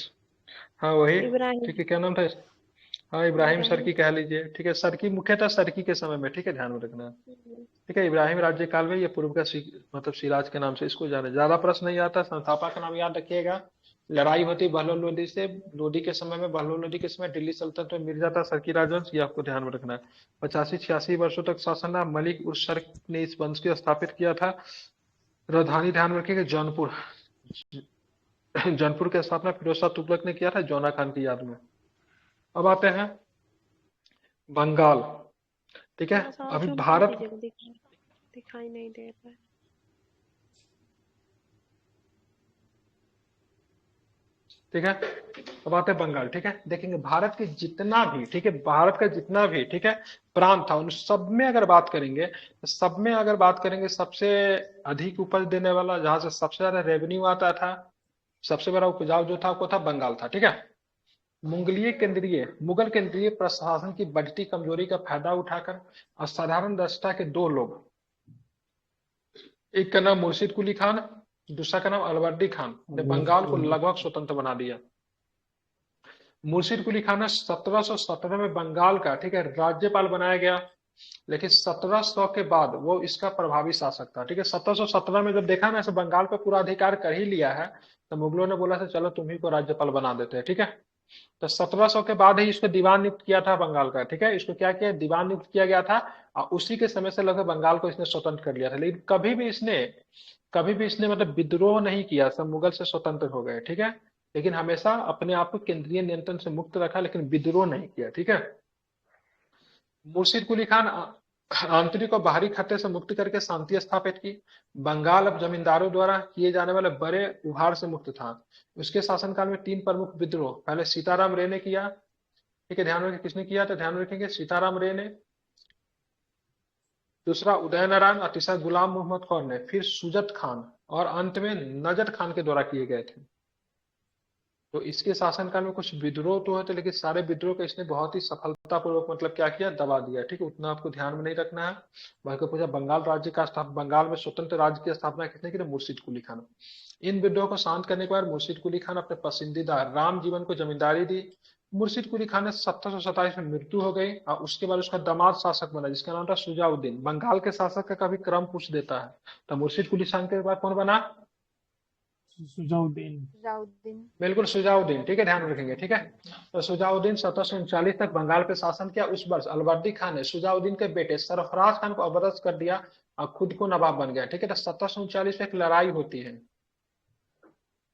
हाँ वही, इब्राहिम ठीक है, क्या नाम था हाँ इब्राहिम इब्राहिम सरकी कह लीजिए, ठीक है। सरकी मुख्यतः सरकी के समय में, ठीक है, ध्यान में रखना, ठीक है। इब्राहिम राज्य काल में ये पूर्व का मतलब सिराज के नाम से इसको जाने, ज्यादा प्रश्न नहीं आता, संस्थापक का नाम याद रखिएगा। लड़ाई होती बहलोल लोदी से, लोदी के समय में, बहलोल लोदी के समय दिल्ली सल्तनत में मिर्जा था सरकी राजवंश, ये आपको ध्यान में रखना है। 85-86 वर्षों तक शासन रहा। मलिक उर्स सर्क ने इस वंश को स्थापित किया था। राजधानी ध्यान में रखिएगा जौनपुर। जौनपुर की स्थापना फिरोज शाह तुगलक ने किया था, जौना खान की याद में। अब आते हैं बंगाल, ठीक है। अभी भारत, दिखाई नहीं दे रहा है ठीक है। अब आते हैं बंगाल, ठीक है। देखेंगे भारत के जितना भी, ठीक है, भारत का जितना भी, ठीक है, प्रांत था, उन सब में अगर बात करेंगे, तो सब में अगर बात करेंगे, सबसे अधिक उपज देने वाला, जहां से सबसे ज्यादा रेवेन्यू आता था, सबसे बड़ा उपजाऊ जो था वो था बंगाल था, ठीक है। मुगल केंद्रीय प्रशासन की बढ़ती कमजोरी का फायदा उठाकर असाधारण दक्षता के दो लोग, एक का नाम मुर्शिद कुली खान, दूसरा का नाम अलवर्दी खान, ने बंगाल को लगभग स्वतंत्र बना दिया। मुर्शिद कुली खान 1717 में बंगाल का, ठीक है, राज्यपाल बनाया गया। लेकिन 1700 के बाद वो इसका प्रभावी शासक था, ठीक है। 1717 में जब देखा ना ऐसे बंगाल पे पूरा अधिकार कर ही लिया है, तो मुगलों ने बोला था चलो तुम्ही को राज्यपाल बना देते हैं, ठीक है। तो 1700 के बाद ही इसको दीवान नियुक्त किया था बंगाल का, ठीक है। इसको क्या किया, दीवान नियुक्त किया गया था। और उसी के समय से लगभग बंगाल को इसने स्वतंत्र कर लिया था। लेकिन कभी भी इसने मतलब विद्रोह नहीं किया, सब मुगल से स्वतंत्र हो गए, ठीक है। लेकिन हमेशा अपने आप को केंद्रीय नियंत्रण से मुक्त रखा, लेकिन विद्रोह नहीं किया, ठीक है। मुर्शिद कुली खान आंतरिक और बाहरी खतरे से मुक्त करके शांति स्थापित की। बंगाल अब जमींदारों द्वारा किए जाने वाले बड़े उभार से मुक्त था। उसके शासनकाल में 3 प्रमुख विद्रोह पहले सीताराम रे ने किया, ठीक है, ध्यान रखें किसने किया, तो ध्यान रखेंगे सीताराम रे ने। दूसरा उदय नारायण और तीसरा गुलाम मोहम्मद कौर ने, फिर सुजत खान और अंत में नजर खान के द्वारा किए गए थे। तो इसके शासनकाल में कुछ विद्रोह तो होते, लेकिन सारे विद्रोह को इसने बहुत ही सफलतापूर्वक मतलब क्या किया, दबा दिया, ठीक है। उतना आपको ध्यान में नहीं रखना है। बल्कि पूछा बंगाल राज्य का बंगाल में स्वतंत्र राज्य की स्थापना किसने की, मुर्शिद कुली खान। इन विद्रोह को शांत करने के बाद मुर्शिद कुली खान अपने पसंदीदा राम जीवन को जमींदारी दी। मुर्शिद कुली खान ने 1727 में मृत्यु हो गई और उसके बाद उसका दामाद शासक बना जिसका नाम था सुजाउद्दीन। बंगाल के शासक का कभी क्रम पूछ देता है, तो मुर्शिद कुली खान के बाद कौन बना, सुजाउद्दीन। जाउद्दीन। बिल्कुल सुजाउद्दीन, ठीक है, ध्यान रखेंगे, ठीक है। तो सुजाउद्दीन 1739 तक बंगाल पे शासन किया। उस वर्ष अलवर्दी खान ने सुजाउद्दीन के बेटे सरफराज खान को अवरस्त कर दिया और खुद को नवाब बन गया, ठीक है। तो 1739 में एक लड़ाई होती है।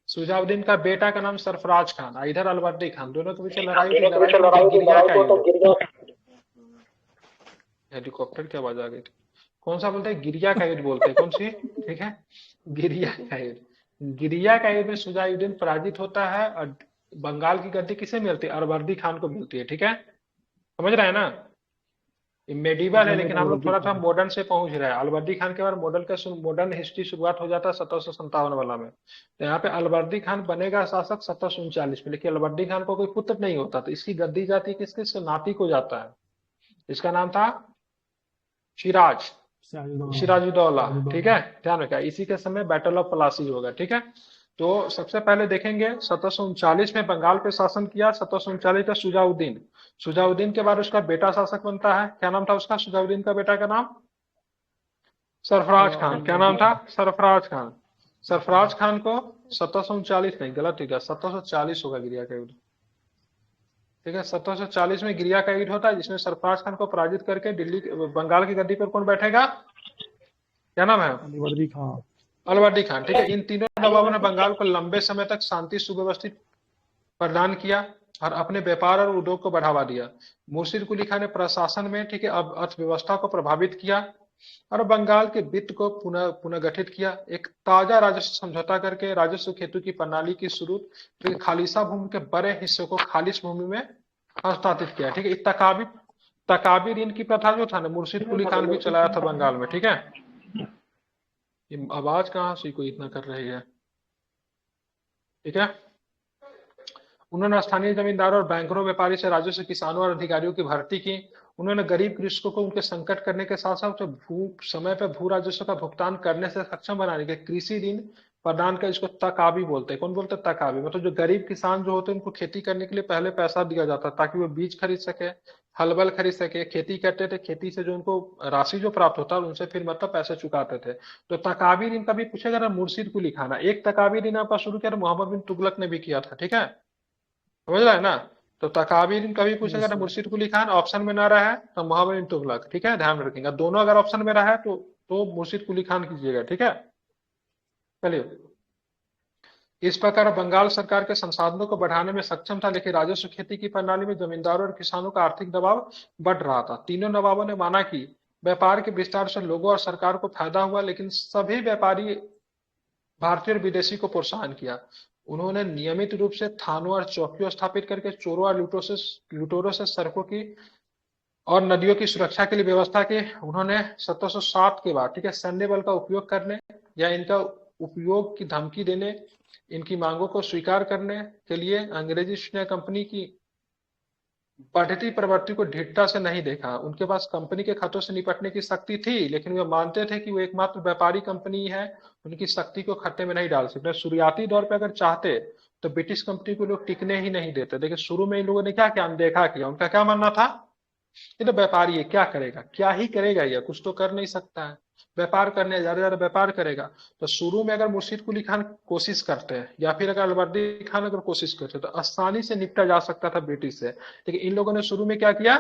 सुजाउद्दीन का बेटा का नाम सरफराज खान, इधर अलवर्दी खान, दोनों के बीच लड़ाई होती। लड़ाई को गिरिया का युद्ध, हेलीकॉप्टर की आवाज आ गई थी। कौन सा बोलते हैं, गिरिया का युद्ध बोलते हैं, कौन सी, ठीक है, गिरिया का युद्ध। गिरिया का युद्ध में सुजाउद्दीन पराजित होता है और बंगाल की गद्दी किसे मिलती है, अलवर्दी खान को मिलती है, ठीक है। समझ रहे हैं ना, ये मेडिवल है लेकिन हम लोग थोड़ा थोड़ा मॉडर्न से पहुंच रहे हैं। अलवर्दी खान के बाद मॉडर्न हिस्ट्री शुरुआत हो जाता है 1757 वाला में। तो यहाँ पे अलवर्दी खान बनेगा शासक 1739 में, लेकिन अलवर्दी खान को कोई पुत्र नहीं होता, तो इसकी गद्दी जाती किसके, इसके नाती को जाता है। इसका नाम था सिराज, सिराजुद्दौला, ठीक है, ध्यान रखा। इसी के समय बैटल ऑफ प्लासी होगा, ठीक है। तो सबसे पहले देखेंगे 1739 में बंगाल पे शासन किया, 1739 का सुजाउद्दीन। सुजाउद्दीन के बाद उसका बेटा शासक बनता है, क्या नाम था उसका, सुजाउद्दीन का बेटा का नाम सरफराज खान। क्या नाम था, सरफराज खान। सरफराज खान को 1739 नहीं, गलत हो गया, 1740 होगा गिरिया का युद्ध, ठीक है। 1740 में गिरिया का युद्ध होता है जिसमें सरफराज खान को पराजित करके दिल्ली बंगाल की गद्दी पर कौन बैठेगा, क्या नाम है, अलवर्दी खान। अलवर्दी खान, ठीक है। इन तीनों नवाबों ने बंगाल को लंबे समय तक शांति सुव्यवस्थित प्रदान किया और अपने व्यापार और उद्योग को बढ़ावा दिया। मुर्शिद कुली खान ने प्रशासन में, ठीक है, अब अर्थव्यवस्था को प्रभावित किया और बंगाल के वित्त को पुनर्गठित किया। एक ताजा राजस्व समझौता करके राजस्व खेतों की प्रणाली की शुरू, खालिसा भूमि के बड़े हिस्सों को खालिश भूमि में हस्तांतरित किया, ठीक है। तकाबी ऋण की प्रथा जो था ना, मुर्शिद कुली खान भी चलाया था बंगाल में, ठीक है। ये आवाज कहाँ से कोई इतना कर रही है, ठीक है। उन्होंने स्थानीय जमींदारों और बैंकरों व्यापारी से राजस्व, किसानों और अधिकारियों की भर्ती की। उन्होंने गरीब कृषकों को उनके संकट करने के साथ साथ समय पर भू राजस्व का भुगतान करने से सक्षम बनाने के कृषि ऋण प्रदान कर, इसको तकाबी बोलते हैं। कौन बोलते हैं, तकाबी। मतलब जो गरीब किसान जो होते हैं उनको खेती करने के लिए पहले पैसा दिया जाता है ताकि वो बीज खरीद सके, हल खरीद सके, खेती करते थे, खेती से जो उनको राशि जो प्राप्त होता है उनसे फिर मतलब पैसे चुकाते थे। तो तकाबी ऋण कभी पूछेगा ना, मुर्शिद कुली खान। एक तकाबी ऋण आपका शुरू किया मोहम्मद बिन तुगलक ने भी किया था, ठीक है, समझ रहा है ना। तो तकाबी ऋण कभी पूछेगा ना, मुर्शिद कुली खान। ऑप्शन में ना रहा है तो मोहम्मद बिन तुगलक, ठीक है, ध्यान रखेंगे। दोनों अगर ऑप्शन में रहा है तो मुर्शिद कुली खान कीजिएगा, ठीक है। चलिए, इस प्रकार बंगाल सरकार के संसाधनों को बढ़ाने में सक्षम था, लेकिन राजस्व खेती की प्रणाली में जमींदारों और किसानों का आर्थिक दबाव बढ़ रहा था। तीनों नवाबों ने माना कि व्यापार के विस्तार से लोगों और सरकार को फायदा हुआ, लेकिन सभी व्यापारी भारतीय और विदेशी को प्रोत्साहन किया। उन्होंने नियमित रूप से थानों और चौकियों स्थापित करके चोरों और लुटेरों से सड़कों की और नदियों की सुरक्षा के लिए व्यवस्था की। उन्होंने 1707 के बाद, ठीक है, सैन्य बल का उपयोग करने या इनका उपयोग की धमकी देने, इनकी मांगों को स्वीकार करने के लिए अंग्रेजी ईस्ट इंडिया कंपनी की बढ़ती प्रवृत्ति को दृढ़ता से नहीं देखा। उनके पास कंपनी के खतरों से निपटने की शक्ति थी, लेकिन वे मानते थे कि वो एकमात्र व्यापारी कंपनी है, उनकी शक्ति को खतरे में नहीं डाल सकते। शुरुआती दौर पर अगर चाहते तो ब्रिटिश कंपनी को लोग टिकने ही नहीं देते। देखिए शुरू में इन लोगों ने क्या किया, अनदेखा किया। उनका क्या मानना था, ये तो व्यापारी है, क्या करेगा, क्या ही करेगा, ये कुछ तो कर नहीं सकता है, व्यापार करने ज्यादा ज्यादा व्यापार करेगा। तो शुरू में अगर मुर्शिद कुली खान कोशिश करते हैं या फिर अगर अलवर्दी खान अगर कोशिश करते तो आसानी से निपटा जा सकता था ब्रिटिश से। लेकिन इन लोगों ने शुरू में क्या किया,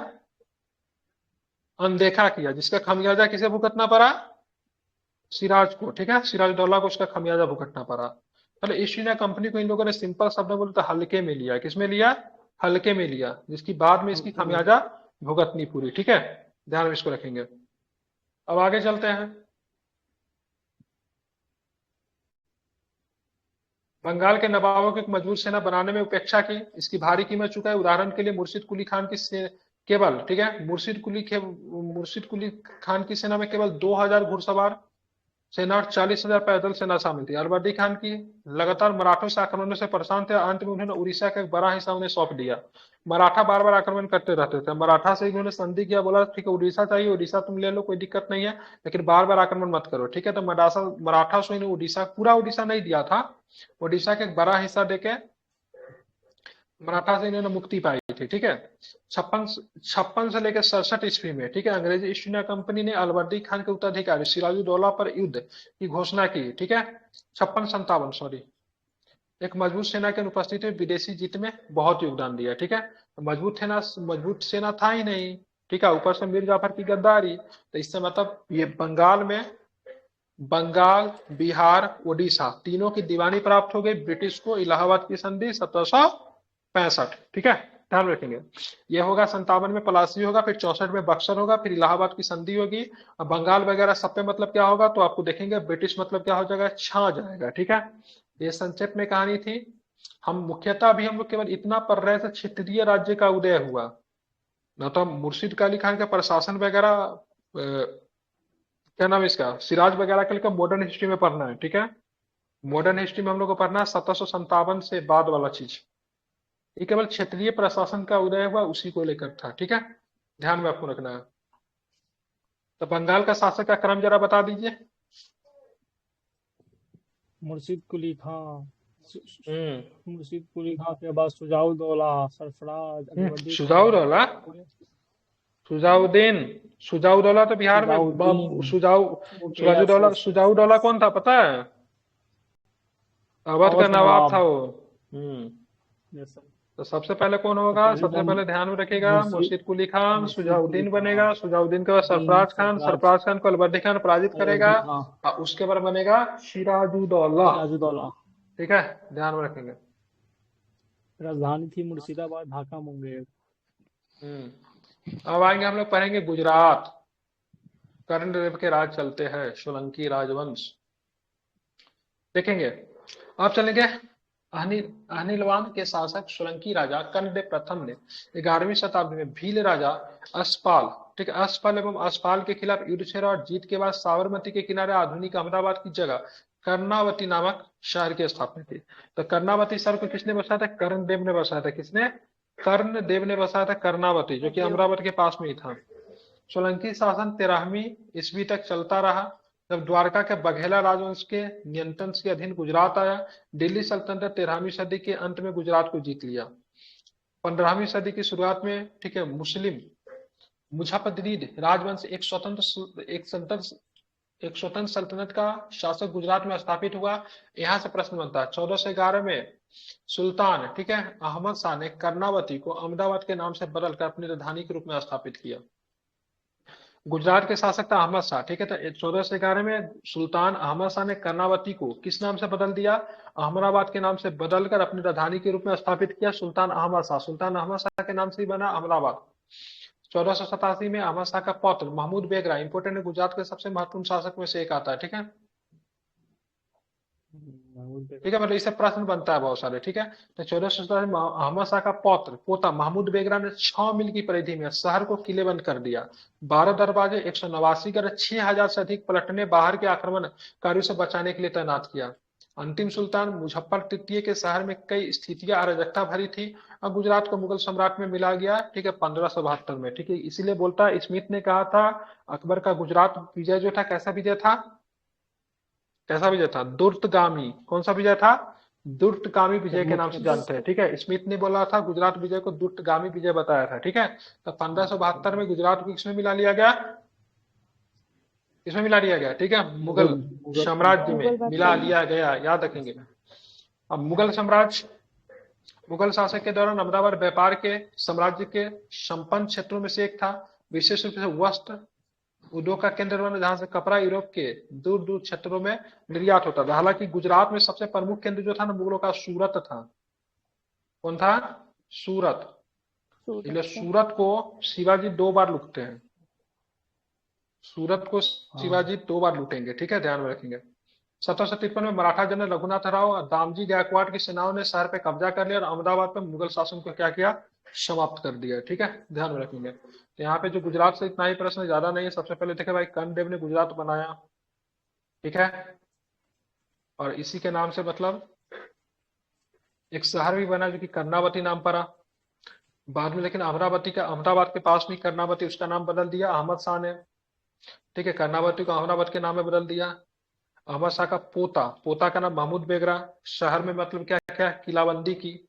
अनदेखा किया, जिसका खमियाजा किसे भुगतना पड़ा, सिराज को। ठीक है, सिराजुद्दौला को उसका खमियाजा भुगतना पड़ा। पहले ईस्ट इंडिया कंपनी को इन लोगों ने सिंपल शब्द में बोलते हल्के में लिया। किसमें लिया, हल्के में लिया, जिसकी बाद में इसकी खमियाजा भुगतनी पूरी। ठीक है, ध्यान में इसको रखेंगे। अब आगे चलते हैं। बंगाल के नवाबों की एक मजबूत सेना बनाने में उपेक्षा की, इसकी भारी कीमत चुका है। उदाहरण के लिए मुर्शिद कुली खान की केवल, ठीक है, मुर्शिद कुली खान की सेना में केवल 2000 घुड़सवार सेना और 40,000 पैदल सेना शामिल थी। अलवर्दी खान की लगातार मराठों से आक्रमणों से परेशान थे। अंत में उन्होंने उड़ीसा का एक बड़ा हिस्सा उन्हें सौंप दिया। मराठा बार बार आक्रमण करते रहते थे। मराठा से इन्होंने संधि किया, बोला ठीक है उड़ीसा चाहिए, उड़ीसा तुम ले लो, कोई दिक्कत नहीं है, लेकिन बार बार आक्रमण मत करो। ठीक है, तो मराठा से इन्हें उड़ीसा, पूरा उड़ीसा नहीं दिया था, उड़ीसा का एक बड़ा हिस्सा देके मराठा से इन्होंने मुक्ति पाई थी। ठीक है, छप्पन छप्पन से लेकर 67 ईस्वी में, ठीक है, अंग्रेजी ईस्ट इंडिया कंपनी ने अलवर्दी खान के उत्तराधिकारी सिराजुद्दौला पर युद्ध की घोषणा की। ठीक है, 56-57 सॉरी। एक मजबूत सेना की अनुपस्थिति में विदेशी जीत में बहुत योगदान दिया। ठीक है, मजबूत सेना था ही नहीं। ठीक है, ऊपर से मीर जाफर की गद्दारी, तो इससे मतलब ये बंगाल, बिहार, उड़ीसा तीनों की दीवानी प्राप्त हो गई ब्रिटिश को। इलाहाबाद की संधि 1765। ठीक है, ध्यान रखेंगे। ये होगा 57 में पलासी होगा, फिर 64 में बक्सर होगा, फिर इलाहाबाद की संधि होगी। अब बंगाल वगैरह सब पे मतलब क्या होगा, तो आपको देखेंगे ब्रिटिश मतलब क्या हो जाएगा, छा जाएगा। ठीक है, ये संक्षेप में कहानी थी। हम मुख्यतः अभी हम लोग केवल इतना पढ़ रहे थे, क्षेत्रीय राज्य का उदय हुआ ना, तो हम मुर्शिद कुली खान का प्रशासन वगैरह, क्या नाम है इसका, सिराज वगैरह का मॉडर्न हिस्ट्री में पढ़ना है। ठीक है, मॉडर्न हिस्ट्री में हम लोग को पढ़ना है 1757 से बाद वाला चीज। ये केवल क्षेत्रीय प्रशासन का उदय हुआ उसी को लेकर था। ठीक है, ध्यान में आपको रखना है। तो बंगाल का शासक का क्रम जरा बता दीजिए। मुर्शिद कुली खां, मुर्शिद कुली खां के बाद सुजाउद्दौला, सरफराज, अलवर्दी खान, सुजाउद्दौला, सुजाउद्दीन, सुजाउद्दौला तो बिहार में सुजाउद्दीन, सुराजुद्दौला, सुजाउद्दौला कौन था पता है, अवध का अवध नवाब था नवाब। वो। Yes sir. तो सबसे पहले कौन होगा, सबसे पहले ध्यान में रखिएगा, मुर्शिद कुली खान, मुर्शिद कुली सुजाउद्दीन बनेगा, खां, सुजाउद्दीन के बाद दीन, सरफराज खान, सरफराज, सरफराज खान को अलवर्दी खान पराजित करेगा, अलवर्दी खां, और उसके बाद बनेगा सिराजुद्दौला। सिराजुद्दौला। ठीक है, ध्यान में रखेंगे। राजधानी थी मुर्शिदाबाद, ढाका, मुंगेर। अब आएंगे हम लोग पढ़ेंगे गुजरात। कर्णदेव के राज चलते हैं, सोलंकी राजवंश देखेंगे। अब चलेंगे अनिलवान के शासक सोलंकी राजा कर्णदेव प्रथम ने 11वीं शताब्दी में भील राजा अशपाल, ठीक है, अशपाल एवं अशपाल के खिलाफ युद्ध छेड़ा और जीत के बाद साबरमती के किनारे आधुनिक अहमदाबाद की जगह कर्णावती नामक शहर की स्थापना की। तो कर्णावती शहर को किसने बसाया था, कर्णदेव ने बसाया था। किसने, कर्णदेव ने बसाया था कर्णावती, जो कि अमरावती के पास में ही था। सोलंकी शासन 13वीं ईस्वी तक चलता रहा, जब द्वारका के बघेला राजवंश के नियंत्रण के अधीन गुजरात आया। दिल्ली सल्तनत 13वीं सदी के अंत में गुजरात को जीत लिया। 15वीं सदी की शुरुआत में, ठीक है, मुस्लिम मुजफ्फरदीन राजवंश एक स्वतंत्र सल्तनत का शासक गुजरात में स्थापित हुआ। यहाँ से प्रश्न बनता है, 1411 में सुल्तान, ठीक है, अहमद शाह ने कर्णावती को अहमदाबाद के नाम से बदलकर अपनी राजधानी के रूप में स्थापित किया। गुजरात के शासक था अहमद शाह, ठीक है, तो 1411 में सुल्तान अहमद शाह ने कर्णावती को किस नाम से बदल दिया, अहमदाबाद के नाम से बदलकर अपनी राजधानी के रूप में स्थापित किया। सुल्तान अहमद शाह के नाम से ही बना अहमदाबाद। 1487 में अहमद शाह का पौत्र महमूद बेगरा, इंपोर्टेंट है, गुजरात के सबसे महत्वपूर्ण शासक में से एक आता है। ठीक है, ठीक है, मतलब इससे प्रश्न बनता है बहुत सारे। ठीक है, तो 1487 में अहमद शाह का पोता महमूद बेगरा ने 6 मील की परिधि में शहर को किलेबंद कर दिया। 12 दरवाजे, 189 गढ़, 6000 से अधिक पलटने बाहर के आक्रमणकारियों से बचाने के लिए तैनात किया। अंतिम सुल्तान मुजफ्फर तृतीय के शहर में कई स्थितियां अराजकता भरी थी और गुजरात को मुगल सम्राट में मिला गया। ठीक है, 1572 में। ठीक है, इसीलिए बोलता है, स्मिथ ने कहा था अकबर का गुजरात विजय जो था कैसा विजय था, कैसा विजय था, दुर्तगामी। कौन सा विजय था, दुर्टगामी विजय के नाम से मुख्य जानते हैं, ठीक है। स्मिथ ने बोला था गुजरात विजय को दुर्टगामी विजय बताया था, ठीक है। तो 1572 में गुजरात को किसमें मिला लिया गया, किसमें मिला लिया गया, ठीक है, मुगल मुगल साम्राज्य में मुगल मिला बादशाह लिया गया, याद रखेंगे। अब मुगल साम्राज्य, मुगल शासक के दौरान अहमदाबाद व्यापार के साम्राज्य के संपन्न क्षेत्रों में से एक था। विशेष रूप से वस्त्र उद्योग का केंद्र बना, जहां से कपड़ा यूरोप के दूर दूर क्षेत्रों में निर्यात होता था। हालांकि गुजरात में सबसे प्रमुख केंद्र जो था ना मुगलों का, सूरत था। कौन था, सूरत। इसलिए सूरत का सूरत को शिवाजी 2 बार लूटते हैं, सूरत को हाँ शिवाजी 2 बार लूटेंगे, ठीक है, ध्यान में रखेंगे। 1753 में मराठा जनरल रघुनाथ राव और दामजी गायकवाड़ की सेनाओं ने शहर पे कब्जा कर लिया और अहमदाबाद पे मुगल शासन को क्या किया, समाप्त कर दिया, ठीक है, ध्यान में रखेंगे। तो यहाँ पे जो गुजरात से इतना ही प्रश्न, ज्यादा नहीं है। सबसे पहले देखे भाई, कर्णदेव ने गुजरात बनाया, ठीक है, और इसी के नाम से मतलब एक शहर भी बना जो कि कर्णावती नाम पड़ा बाद में। लेकिन अमरावती का, अहमदाबाद के पास में कर्णावती, उसका नाम बदल दिया अहमद शाह ने, ठीक है। कर्णावती को अहमदाबाद के नाम में बदल दिया। अहमद शाह का पोता, पोता का नाम महमूद बेगरा, शहर में मतलब क्या क्या किलाबंदी की।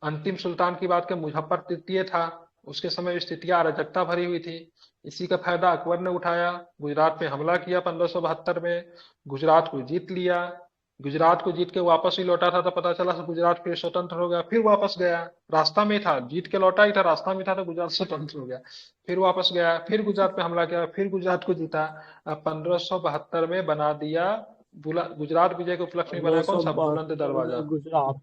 अंतिम सुल्तान की बात के मुजफ्फर तृतीय था, उसके समय स्थितियां अराजकता भरी हुई थी। इसी का फायदा अकबर ने उठाया, गुजरात पे हमला किया 1572 में, गुजरात को जीत लिया। गुजरात को जीत के वापस ही लौटा था तो पता चला गुजरात फिर स्वतंत्र हो गया, फिर वापस गया। रास्ता में था, जीत के लौटा ही था, रास्ता में था तो गुजरात स्वतंत्र हो गया, फिर वापस गया, फिर गुजरात पे हमला किया, फिर गुजरात को जीता। अब 1572 में बना दिया गुजरात विजय के उपलक्ष्य में पंद्रह बनाया कौन सौ सा, बुलंद बहत्तर दरवाजा, में गुजरात,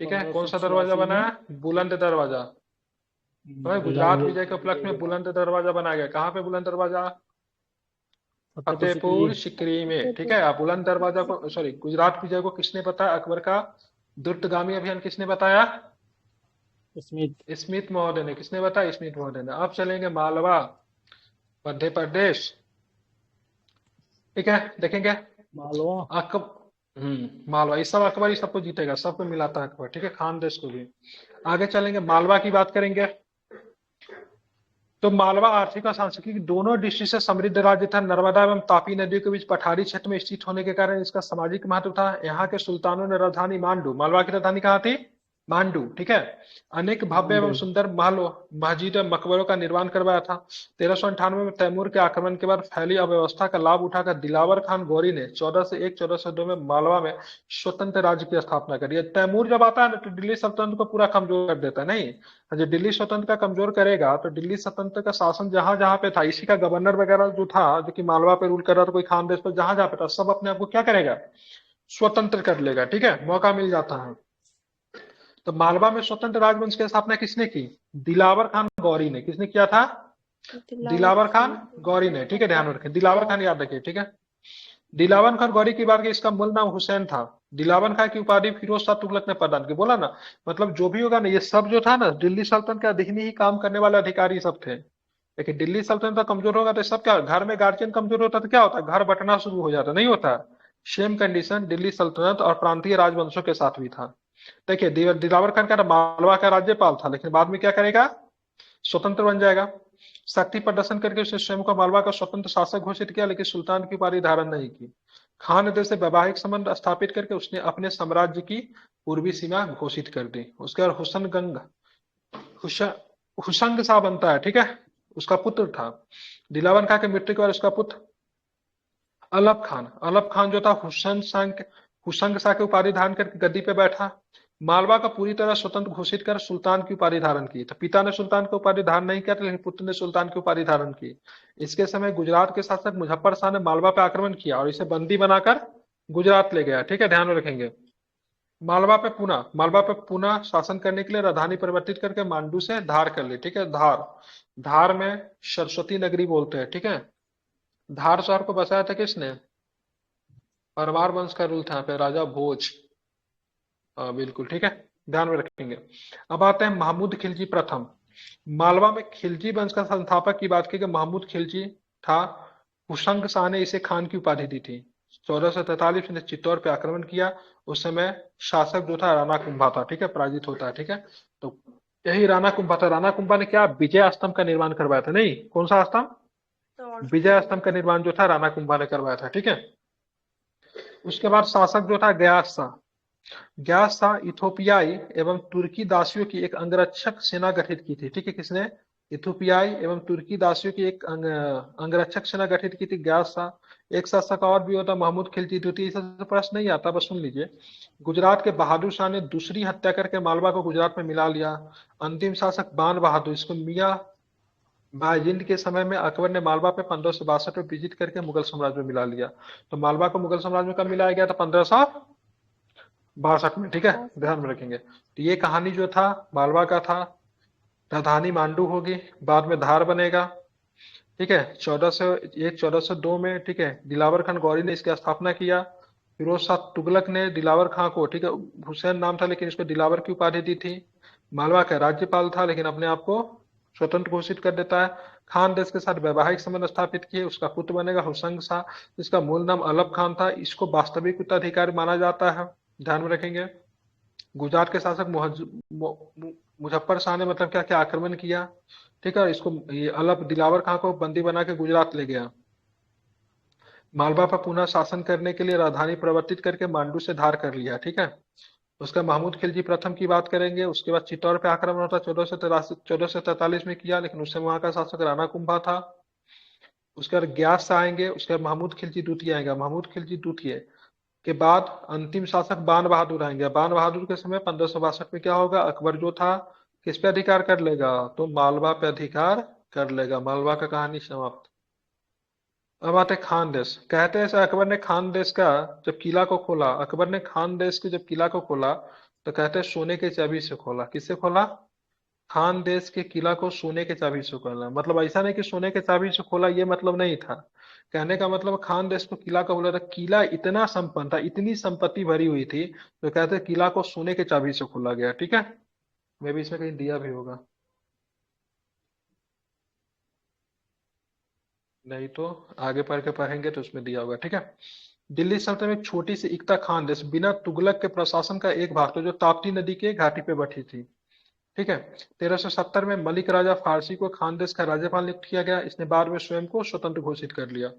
ठीक है। कौन सा दरवाजा 1586 बनाया, में बुलंद दरवाजा। तो गुजरात गुजरात विजय के उपलक्ष्य में बुलंद दरवाजा बनाया गया। कहाँ पे बुलंद दरवाजा, फतेहपुर फतेहपुर सीकरी सिकरी में, ठीक फतेहपुर है। अब बुलंद दरवाजा को, सॉरी, गुजरात विजय को किसने बताया, अकबर का दुर्टगामी अभियान किसने बताया, स्मिथ स्मिथ महोदय ने। किसने बताया, स्मिथ महोदय ने। अब चलेंगे मालवा, मध्य प्रदेश, ठीक है, देखेंगे। मालवा मालवा, ये सब अकबर ही सबको जीतेगा, सबको मिलाता है अकबर, ठीक है, खानदेश को भी। आगे चलेंगे, मालवा की बात करेंगे। तो मालवा आर्थिक और सांस्कृतिक दोनों दृष्टि से समृद्ध राज्य था। नर्मदा एवं तापी नदियों के बीच पठारी क्षेत्र में स्थित होने के कारण इसका सामाजिक महत्व था। यहाँ के सुल्तानों ने राजधानी मांडू, मालवा की राजधानी कहाँ थी, मांडू, ठीक है, अनेक भव्य एवं मांडू सुंदर महलों, मस्जिद और मकबरों का निर्माण करवाया था। 1398 में तैमूर के आक्रमण के बाद फैली अव्यवस्था का लाभ उठाकर दिलावर खान गौरी ने 1401-1402 में मालवा में स्वतंत्र राज्य की स्थापना करी। तैमूर जब आता है ना तो दिल्ली सल्तनत को पूरा कमजोर कर देता है, नहीं, जो दिल्ली स्वतंत्र का कमजोर करेगा तो दिल्ली सल्तनत का शासन जहां जहां पे था, इसी का गवर्नर वगैरह जो था, जो कि मालवा पे रूल कर रहा था, कोई खानदेश पर जहां जहां पे था, सब अपने आप को क्या करेगा, स्वतंत्र कर लेगा, ठीक है, मौका मिल जाता है। तो मालवा में स्वतंत्र राजवंश की स्थापना किसने की, दिलावर खान गौरी ने। किसने किया था, दिलावर खान गौरी ने, ठीक है, ध्यान रखें, दिलावर खान याद रखिए, ठीक है। दिलावर खान गौरी की बात की, इसका मूल नाम हुसैन था। दिलावर खान की उपाधि फिरोज शाह तुगलक ने प्रदान की। बोला ना, मतलब जो भी होगा ना, ये सब जो था ना, दिल्ली सल्तनत के अधीन ही काम करने वाले अधिकारी सब थे। लेकिन दिल्ली सल्तनत का कमजोर होगा तो सब क्या, घर में गार्जियन कमजोर होता तो क्या होता, घर बंटना शुरू हो जाता, नहीं होता। सेम कंडीशन दिल्ली सल्तनत और प्रांतीय राजवंशों के साथ भी था। देखिए, दिलावर खान का मालवा का राज्यपाल था, लेकिन बाद में क्या करेगा, स्वतंत्र बन जाएगा। शक्ति प्रदर्शन करके उसने स्वयं को मालवा का स्वतंत्र शासक घोषित किया, लेकिन सुल्तान की उपाधि धारण नहीं की। खान देश से वैवाहिक संबंध स्थापित करके उसने अपने साम्राज्य की पूर्वी सीमा घोषित कर दी। उसके बाद हुसंग शाह बनता है, ठीक है, उसका पुत्र था। दिलावर खान की मृत्यु के बाद उसका पुत्र अलप खान जो था हुसंग शाह की उपाधि धारण करके गद्दी पे बैठा। मालवा का पूरी तरह स्वतंत्र घोषित कर सुल्तान की उपाधि धारण की। तो पिता ने सुल्तान की उपाधि धारण नहीं किया, लेकिन पुत्र ने सुल्तान की उपाधि धारण की। इसके समय गुजरात के शासक मुजफ्फर शाह ने मालवा पे आक्रमण किया और इसे बंदी बनाकर गुजरात ले गया, ठीक है, ध्यान में रखेंगे। मालवा पे पुनः शासन करने के लिए राजधानी परिवर्तित करके मांडू से धार कर ली, ठीक है, धार में सरस्वती नगरी बोलते हैं, ठीक है। धार शहर को बसाया था किसने, परमार वंश का रूल था पे, राजा भोज, बिल्कुल, ठीक है, ध्यान में रखेंगे। अब आते हैं महमूद खिलजी प्रथम। मालवा में खिलजी वंश का संस्थापक की बात की कि महमूद खिलजी था। हुसंग शाह ने इसे खान की उपाधि दी थी। 1443 में चित्तौड़ पे आक्रमण किया। उस समय शासक जो था राणा कुंभा था, ठीक है, पराजित होता है, ठीक है। तो यही राणा कुंभा था। राणा कुंभा ने क्या, विजय स्तंभ का निर्माण करवाया था, नहीं, कौन सा स्तंभ, विजय स्तंभ का निर्माण जो था राणा कुंभा ने करवाया था, ठीक है। उसके बाद शासक जो था गयास शाह, ग्यास था इथोपियाई एवं तुर्की दासियों की एक अंगरक्षक सेना गठित की थी। ठीक है, किसने? इथोपियाई एवं तुर्की दासियों की एक अंगरक्षक सेना गठित की थी, ग्यास था। एक शासक और भी होता, महमूद खिलजी द्वितीय, इससे प्रश्न नहीं आता, बस सुन लीजिए। गुजरात के बहादुर शाह ने दूसरी हत्या करके मालवा को गुजरात में मिला लिया। अंतिम शासक बान बहादुर, इसको मियां बायजिंद के समय में अकबर ने मालवा पे 1562 में विजिट करके मुगल साम्राज्य में मिला लिया। तो मालवा को मुगल साम्राज्य में कब मिलाया गया था? 1562 में। ठीक है, बासठ। ध्यान में रखेंगे। तो ये कहानी जो था मालवा का था। राजधानी मांडू होगी, बाद में धार बनेगा। ठीक है, 1401 1402 में, ठीक है, दिलावर खान गौरी ने इसकी स्थापना किया। फिरोज शाह तुगलक ने दिलावर खां को, ठीक है, हुसैन नाम था लेकिन इसको दिलावर की उपाधि दी थी। मालवा का राज्यपाल था लेकिन अपने आप को स्वतंत्र घोषित कर देता है। खान देश के साथ वैवाहिक संबंध स्थापित किए, उसका पुत्र बनेगा हुसंग शाह, जिसका मूल नाम अलब खान था। इसको वास्तविक उत्तराधिकारी माना जाता है, ध्यान में रखेंगे। गुजरात के शासक मुजफ्फर शाह ने मतलब क्या क्या आक्रमण किया। ठीक है, इसको ये अलप दिलावर खां को बंदी बना के गुजरात ले गया। मालवा पर पुनः शासन करने के लिए राजधानी परिवर्तित करके मांडू से धार कर लिया। ठीक है, उसका महमूद खिलजी प्रथम की बात करेंगे। उसके बाद चित्तौड़ पे आक्रमण होता 1443 में किया, लेकिन उससे वहां का शासक राणा कुंभा था। उसके बाद ग्यास से आएंगे, उसके बाद महमूद खिलजी द्वितीय आएगा। महमूद खिलजी द्वितीय के बाद अंतिम शासक बान बहादुर आएंगे। बान बहादुर के समय 1562 में क्या होगा? अकबर जो था किस पे अधिकार कर लेगा? तो मालवा पे अधिकार कर लेगा। मालवा का कहानी समाप्त। अब आते खान देश। कहते हैं अकबर ने खान देश का जब किला को खोला, अकबर ने खान देश के जब किला को खोला तो कहते हैं सोने के चाबी से खोला। किससे खोला? खान देश के किला को सोने के चाबी से खोला। मतलब ऐसा नहीं कि सोने के चाबी से खोला, ये मतलब नहीं था। कहने का मतलब खान देश को किला का बोला था, किला इतना संपन्न था, इतनी संपत्ति भरी हुई थी, तो कहते हैं किला को सोने के चाबी से खोला गया। ठीक है, मे भी इसमें कहीं दिया भी होगा, नहीं तो आगे पढ़ के पढ़ेंगे तो उसमें दिया होगा। ठीक है, दिल्ली सल्तनत में एक छोटी सी इक्ता खान देश बिना तुगलक के प्रशासन का एक भाग था, जो ताप्ती नदी के घाटी पे बैठी थी। ठीक है, 1370 में मलिक राजा फारसी को खानदेश का राज्यपाल नियुक्त किया गया। इसने बाद में स्वयं को स्वतंत्र घोषित कर लिया।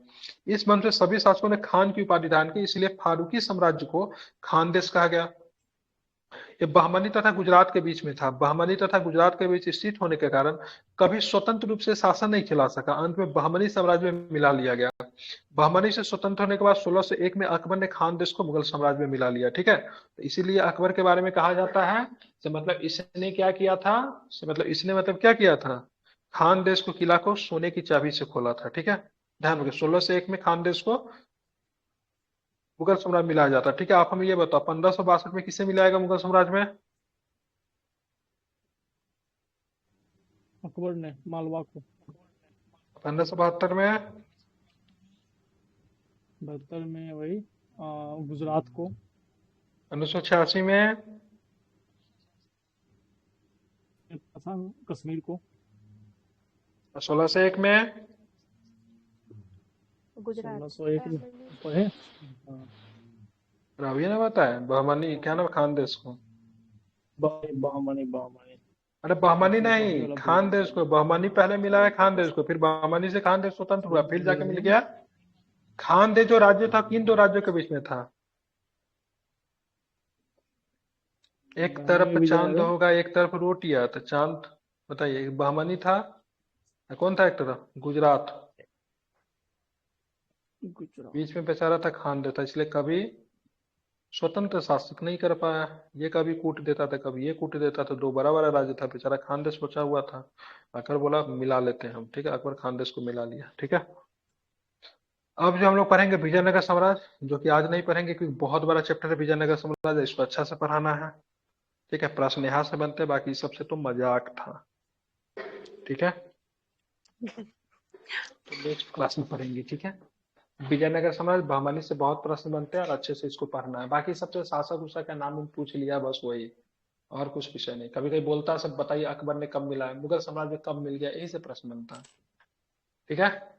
इस वंश से सभी शासकों ने खान की उपाधि धारण की, इसलिए फारूकी साम्राज्य को खानदेश कहा गया। ये बहमनी तथा गुजरात के बीच में था। बहमनी तथा गुजरात के बीच स्थित होने के कारण कभी स्वतंत्र रूप से शासन नहीं चला सका। अंत में बहमनी साम्राज्य में मिला लिया गया। बहमनी से स्वतंत्र होने के बाद 1601 में अकबर ने खान देश को मुगल साम्राज्य में मिला लिया। ठीक है, तो इसीलिए अकबर के बारे में कहा जाता है कि मतलब इसने क्या किया था, मतलब इसने मतलब क्या किया था, खान देश को, किला को सोने की चाबी से खोला था। ठीक है, ध्यान रखिए, 1601 में खान देश को मुगल साम्राज्य में मिलाया जाता है। ठीक है, आप हमें ये बताओ 1562 में किसे मिलाएगा मुगल साम्राज्य में? अकबर ने मालवा को। 1572 में? 72 में वही गुजरात को। 1986 में? कश्मीर को। 1601 में? गुजरात। 1601 में पढ़े। हाँ, राविया ने बताया बहमनी क्या नाम, खान देश को। बहमनी बहमनी अरे बहमनी बहमनी नहीं, वाला बोल खान देश को। बहमनी पहले मिला है खान देश को, फिर बहमनी से खान देश स्वतंत्र हुआ, फिर जाके मिल गया खान देश। जो राज्य था किन दो राज्यों के बीच में था? एक तरफ चांद विजयनगर। होगा, एक तरफ रोटियां, तो चांद बताइए, बहमनी था, कौन था एक तरफ? गुजरात। गुजरात। बीच में बेचारा था खान देश था, इसलिए कभी स्वतंत्र शासक नहीं कर पाया। ये कभी कूट देता था, कभी ये कूट देता था, दो बड़ा बड़ा राज्य था, बेचारा खानदेश बचा हुआ था। अकबर बोला मिला लेते हैं हम। ठीक है, अकबर खानदेश को मिला लिया। ठीक है, अब जो हम लोग पढ़ेंगे विजयनगर साम्राज्य, जो कि आज नहीं पढ़ेंगे क्योंकि बहुत बड़ा चैप्टर है विजयनगर साम्राज्य, इसको अच्छा से पढ़ाना है। ठीक है, प्रश्न यहाँ से बनते हैं, बाकी सबसे तो मजाक था। ठीक है, तो नेक्स्ट क्लास में पढ़ेंगे। ठीक है, विजयनगर साम्राज्य बहमनी से बहुत प्रश्न बनते हैं और अच्छे से इसको पढ़ना है। बाकी सबसे शासक उषा का नाम उम पूछ लिया, बस वही, और कुछ विषय नहीं। कभी कभी बोलता है सब बताइए अकबर ने कब मिला है, मुगल साम्राज्य कब मिल गया, यही से प्रश्न बनता है। ठीक है।